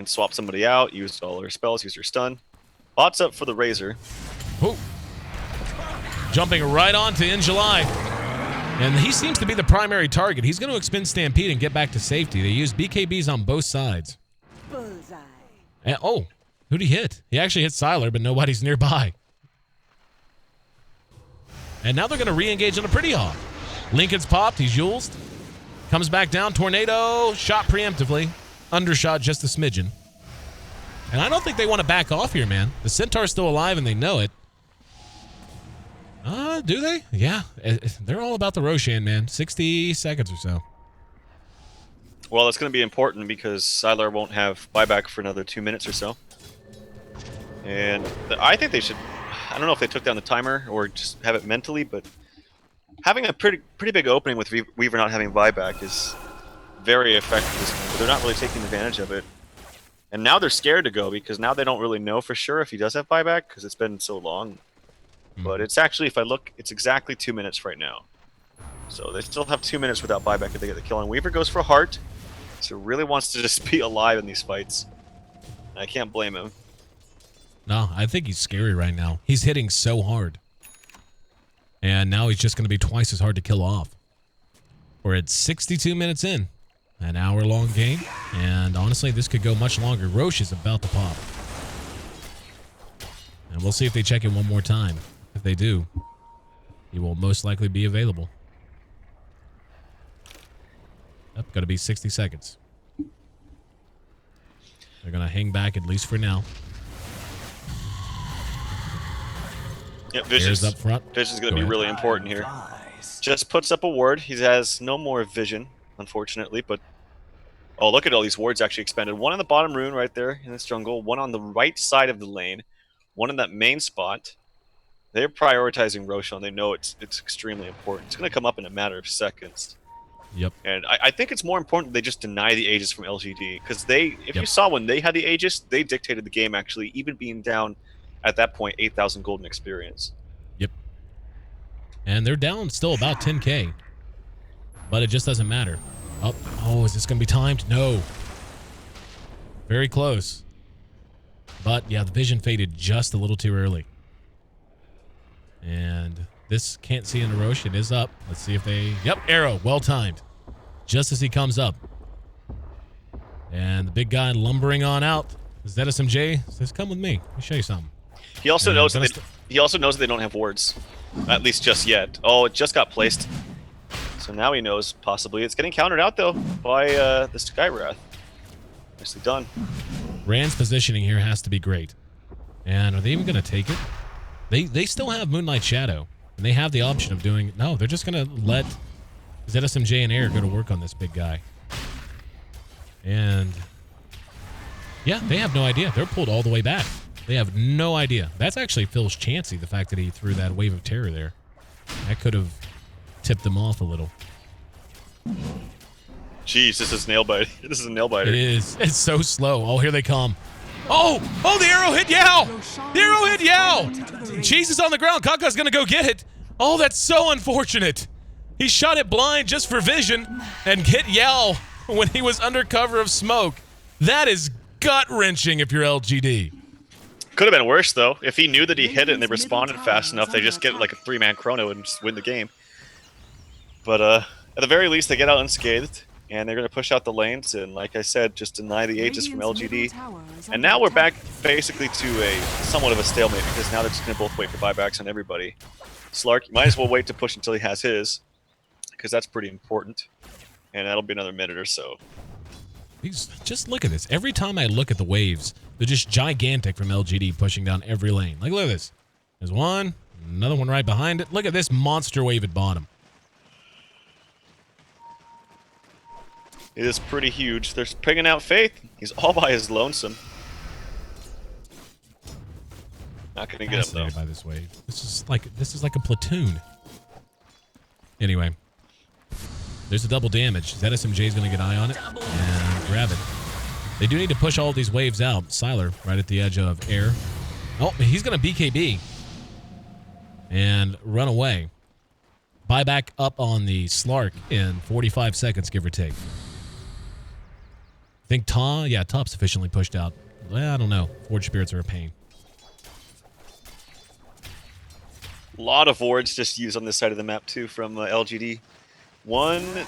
swapped somebody out, used all her spells, used her stun. Bot's up for the Razor. Ooh. Jumping right on to In July. And he seems to be the primary target. He's going to expend Stampede and get back to safety. They use BKBs on both sides. Bullseye. And, oh, who'd he hit? He actually hit Sylar, but nobody's nearby. And now they're going to re-engage on a Pretty Hawk. Lincoln's popped. He's Yulesed. Comes back down. Tornado. Shot preemptively. Undershot just a smidgen. And I don't think they want to back off here, man. The Centaur's still alive, and they know it. Do they? Yeah. They're all about the Roshan, man. 60 seconds or so. Well, it's going to be important because Sylar won't have buyback for another 2 minutes or so. And I think they should... I don't know if they took down the timer or just have it mentally, but having a pretty big opening with Weaver not having buyback is very effective. But they're not really taking advantage of it. And now they're scared to go because now they don't really know for sure if he does have buyback because it's been so long. But it's actually, if I look, it's exactly 2 minutes right now. So they still have 2 minutes without buyback if they get the kill. And Weaver goes for heart, so really wants to just be alive in these fights. And I can't blame him. No, I think he's scary right now. He's hitting so hard. And now he's just going to be twice as hard to kill off. We're at 62 minutes in. An hour-long game. And honestly, this could go much longer. Roche is about to pop. And we'll see if they check it one more time. If they do, he will most likely be available. Yep, got to be 60 seconds. They're going to hang back at least for now. Yep, Vision's up front. Vision's going to be really important here. Just puts up a ward. He has no more vision, unfortunately, but... Oh, look at all these wards actually expanded. One on the bottom rune right there in this jungle. One on the right side of the lane. One in that main spot. They're prioritizing Roshan. They know it's extremely important. It's going to come up in a matter of seconds. Yep. And I think it's more important they just deny the Aegis from LGD. Because if you saw when they had the Aegis, they dictated the game actually, even being down at that point 8,000 golden experience. Yep. And they're down still about 10k. But it just doesn't matter. Oh, is this going to be timed? No. Very close. But yeah, the vision faded just a little too early. And this can't see in the Roche. It is up. Let's see if they... Yep, arrow. Well timed. Just as he comes up. And the big guy lumbering on out. ZSMJ says, come with me. Let me show you something. He also knows that they don't have wards. At least just yet. Oh, it just got placed. So now he knows possibly. It's getting countered out though by the Skywrath. Nicely done. Rand's positioning here has to be great. And are they even going to take it? They still have Moonlight Shadow. And they have the option of doing... No, they're just going to let ZSMJ and Air go to work on this big guy. And... yeah, they have no idea. They're pulled all the way back. They have no idea. That's actually Phil's chancy, the fact that he threw that wave of terror there. That could have tipped them off a little. Jeez, this is nail bite. This is a nail biter. It is. It's so slow. Oh, here they come. Oh! Oh, the arrow hit Yao! The arrow hit Yao! Cheese is on the ground. Kaka's gonna go get it. Oh, that's so unfortunate. He shot it blind just for vision and hit Yao when he was under cover of smoke. That is gut-wrenching if you're LGD. Could have been worse, though. If he knew that he hit it and they responded fast enough, they just get like a 3-man chrono and just win the game. But at the very least, they get out unscathed. And they're going to push out the lanes and, like I said, just deny the Aegis from LGD. And now we're back basically to a somewhat of a stalemate because now they're just going to both wait for buybacks on everybody. Slark, you might as well wait to push until he has his because that's pretty important. And that'll be another minute or so. Just look at this. Every time I look at the waves, they're just gigantic from LGD pushing down every lane. Like, look at this. There's one, another one right behind it. Look at this monster wave at bottom. It is pretty huge. They're picking out Faith. He's all by his lonesome. Not gonna get him though. By this wave. This is like a platoon. Anyway, there's a double damage. ZSMJ is gonna get eye on it and grab it. They do need to push all these waves out. Siler right at the edge of Air. Oh, he's gonna BKB and run away. Buyback up on the Slark in 45 seconds, give or take. I think Top's sufficiently pushed out. Well, I don't know. Forge Spirits are a pain. A lot of wards just used on this side of the map too from LGD. 1, 2, 3,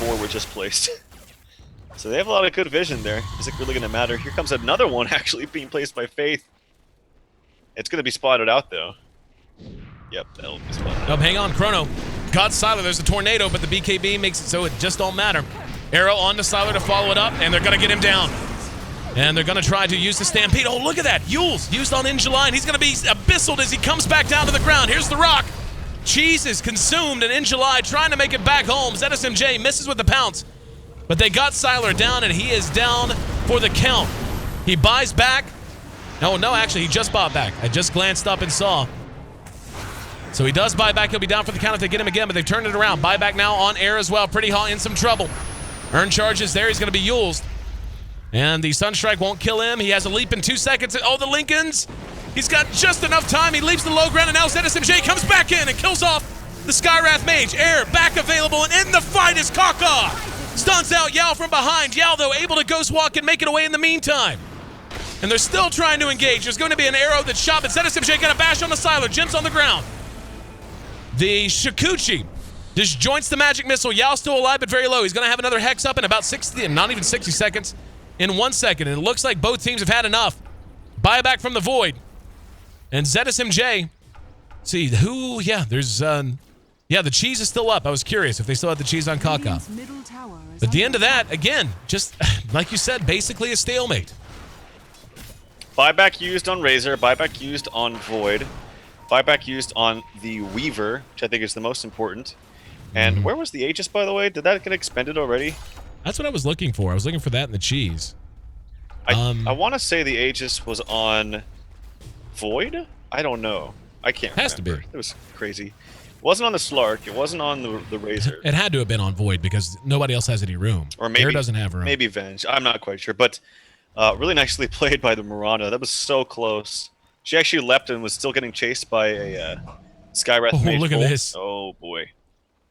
4 were just placed. So they have a lot of good vision there. Is it really going to matter? Here comes another one actually being placed by Faith. It's going to be spotted out though. Yep, that'll be spotted out. Oh, hang on, Chrono. Got Siler. There's a tornado, but the BKB makes it so it just don't matter. Arrow onto Siler to follow it up, and they're going to get him down. And they're going to try to use the Stampede. Oh, look at that. Yules used on In July, and he's going to be abyssaled as he comes back down to the ground. Here's the rock. Cheese is consumed, and In July trying to make it back home. ZSMJ misses with the pounce. But they got Siler down, and he is down for the count. He buys back. No, actually, he just bought back. I just glanced up and saw. So he does buy back. He'll be down for the count if they get him again, but they've turned it around. Buyback now on Air as well. Pretty hot, in some trouble. Earn charges there. He's going to be Yules. And the Sunstrike won't kill him. He has a leap in 2 seconds. Oh, the Lincolns. He's got just enough time. He leaves the low ground, and now ZSMJ comes back in and kills off the Skywrath Mage. Air back available, and in the fight is Kaka. Stuns out Yao from behind. Yao, though, able to ghost walk and make it away in the meantime. And they're still trying to engage. There's going to be an arrow that's shot, but ZSMJ going to bash on the Siler. Jim's on the ground. The Shikuchi disjoints the magic missile. Yao's still alive, but very low. He's going to have another Hex up in about 60, not even 60 seconds, in 1 second. And it looks like both teams have had enough. Buyback from the Void. And ZSMJ, see, who, there's, the cheese is still up. I was curious if they still had the cheese on Kaka. But at the end of that, again, just like you said, basically a stalemate. Buyback used on Razor, buyback used on Void, buyback used on the Weaver, which I think is the most important. And where was the Aegis, by the way? Did that get expended already? That's what I was looking for. I was looking for that in the cheese. I want to say the Aegis was on Void? I don't know. I can't remember. Has to be. It was crazy. It wasn't on the Slark. It wasn't on the Razor. It had to have been on Void because nobody else has any room. Or maybe Air doesn't have room. Maybe Venge. I'm not quite sure. But really nicely played by the Miranda. That was so close. She actually leapt and was still getting chased by a Skywrath. Oh, look at this. Oh, boy.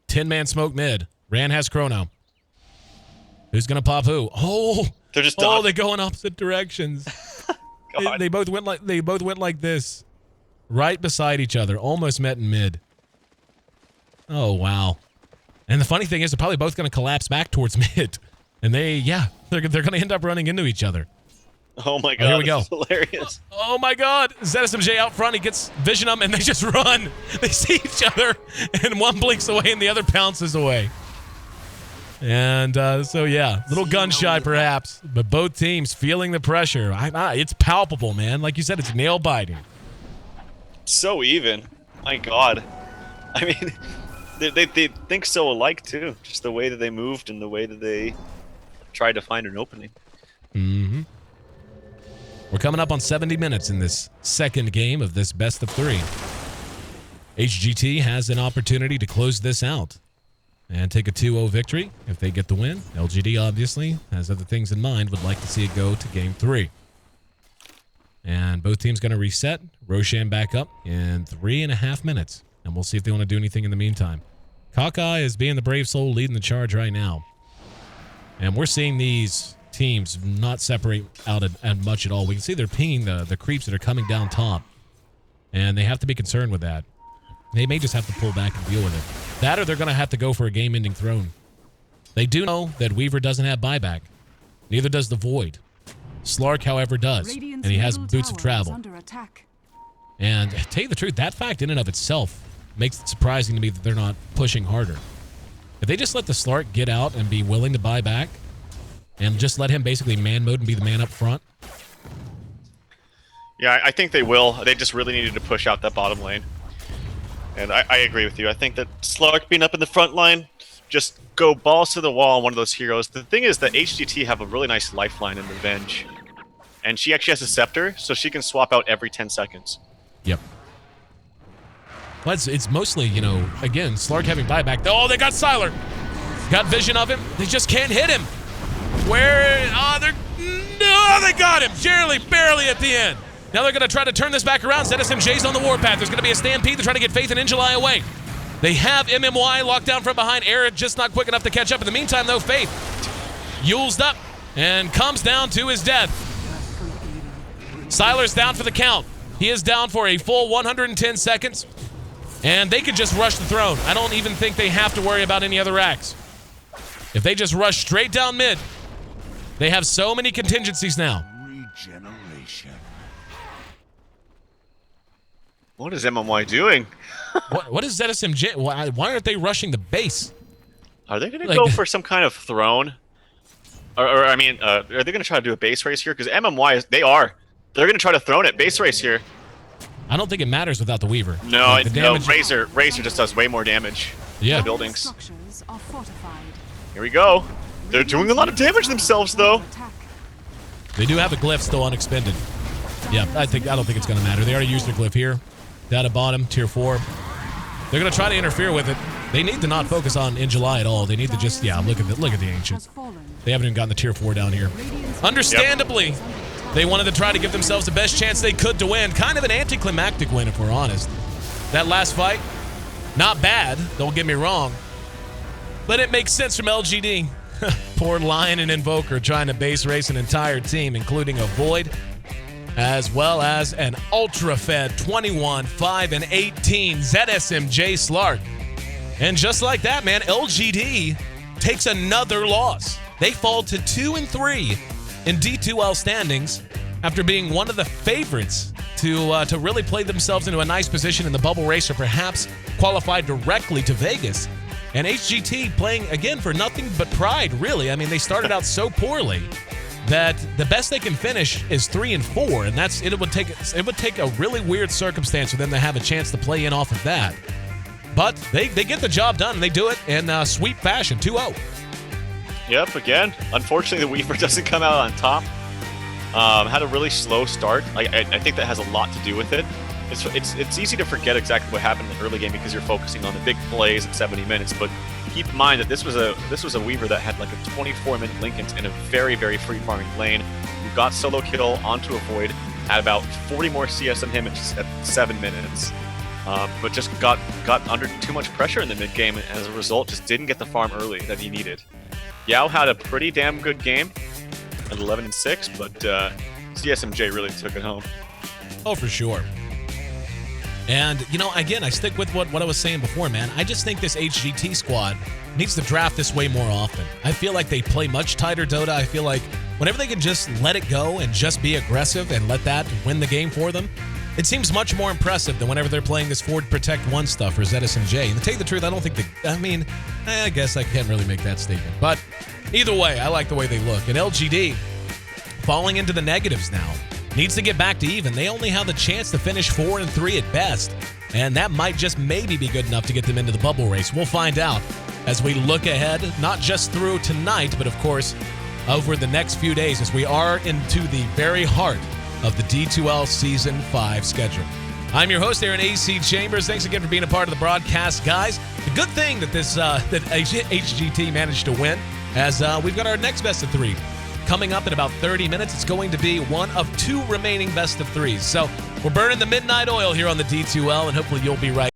10-man smoke mid. Ran has Chrono. Who's going to pop who? Oh, they're just done. They go in opposite directions. they both went like this. Right beside each other. Almost met in mid. Oh, wow. And the funny thing is they're probably both going to collapse back towards mid. And they're going to end up running into each other. Oh my god, here we go. this is hilarious. Oh my god. ZSMJ out front. He gets vision them and they just run. They see each other and one blinks away and the other pounces away. And so, yeah, little gun shy perhaps, but both teams feeling the pressure. It's palpable, man. Like you said, it's nail biting. So even. My god. I mean, they think so alike, too. Just the way that they moved and the way that they tried to find an opening. Mm-hmm. We're coming up on 70 minutes in this second game of this best of 3. HGT has an opportunity to close this out and take a 2-0 victory if they get the win. LGD obviously has other things in mind, would like to see it go to game 3. And both teams going to reset. Roshan back up in 3.5 minutes. And we'll see if they want to do anything in the meantime. Kaka is being the brave soul leading the charge right now. And we're seeing these teams not separate out at much at all. We can see they're pinging the creeps that are coming down top. And they have to be concerned with that. They may just have to pull back and deal with it. That or they're going to have to go for a game-ending throne. They do know that Weaver doesn't have buyback. Neither does the Void. Slark, however, does. And he has boots of travel. And to tell you the truth, that fact in and of itself makes it surprising to me that they're not pushing harder. If they just let the Slark get out and be willing to buy back, and just let him basically man mode and be the man up front. Yeah, I think they will. They just really needed to push out that bottom lane. And I agree with you. I think that Slark being up in the front line, just go balls to the wall on one of those heroes. The thing is that HGT have a really nice lifeline in Revenge. And she actually has a Scepter, so she can swap out every 10 seconds. Yep. Well, it's mostly, you know, again, Slark having buyback. Oh, they got Sylar. Got vision of him. They just can't hit him. Where? Oh, they got him. Barely at the end. Now they're going to try to turn this back around. ZSMJ's on the warpath. There's going to be a stampede. They're trying to get Faith and Injuly away. They have MMY locked down from behind. Era just not quick enough to catch up. In the meantime, though, Faith Yule's up and comes down to his death. Sylar's down for the count. He is down for a full 110 seconds. And they could just rush the throne. I don't even think they have to worry about any other racks. If they just rush straight down mid, they have so many contingencies now. Regeneration. What is MMY doing? What is ZSMJ? Why aren't they rushing the base? Are they going to go for some kind of throne? Or are they going to try to do a base race here? Because MMY, they're going to try to throne it. Base race here. I don't think it matters without the Weaver. No, no, Razor just does way more damage to the buildings. Here we go. They're doing a lot of damage themselves, though. They do have a glyph still unexpended. Yeah, I don't think it's going to matter. They already used their glyph here. Down at bottom, tier 4. They're going to try to interfere with it. They need to not focus on in July at all. They need to just, look at the Ancient. They haven't even gotten the tier 4 down here. Understandably, they wanted to try to give themselves the best chance they could to win. Kind of an anticlimactic win, if we're honest. That last fight, not bad, don't get me wrong. But it makes sense from LGD. Poor Lion and Invoker trying to base race an entire team, including a Void, as well as an ultra-fed 21, 5, and 18 ZSMJ Slark. And just like that, man, LGD takes another loss. They fall to 2 and 3 in D2L standings after being one of the favorites to really play themselves into a nice position in the bubble race or perhaps qualify directly to Vegas. And HGT playing, again, for nothing but pride, really. I mean, they started out so poorly that the best they can finish is 3 and 4, and it would take a really weird circumstance for them to have a chance to play in off of that. But they get the job done, and they do it in sweep fashion, 2-0. Yep, again, unfortunately the Weaver doesn't come out on top. Had a really slow start. I think that has a lot to do with it. It's easy to forget exactly what happened in the early game because you're focusing on the big plays at 70 minutes, but keep in mind that this was a Weaver that had like a 24-minute Linken's in a very, very free farming lane, who got solo kill onto a Void, had about 40 more CS than him at 7 minutes, but just got under too much pressure in the mid game, and as a result just didn't get the farm early that he needed. Yao had a pretty damn good game at 11 and 6, but CSMJ really took it home. Oh, for sure. And, again, I stick with what I was saying before, man. I just think this HGT squad needs to draft this way more often. I feel like they play much tighter Dota. I feel like whenever they can just let it go and just be aggressive and let that win the game for them, it seems much more impressive than whenever they're playing this Ford Protect 1 stuff for Edison J. And to tell you the truth, I don't think I guess I can't really make that statement. But either way, I like the way they look. And LGD, falling into the negatives now, needs to get back to even. They only have the chance to finish 4-3 at best. And that might just maybe be good enough to get them into the bubble race. We'll find out as we look ahead, not just through tonight, but of course, over the next few days as we are into the very heart of the D2L Season 5 schedule. I'm your host, Aaron AC Chambers. Thanks again for being a part of the broadcast, guys. The good thing that that HGT managed to win, as we've got our next best of 3 coming up in about 30 minutes. It's going to be one of 2 remaining best of 3s. So we're burning the midnight oil here on the D2L, and hopefully you'll be right.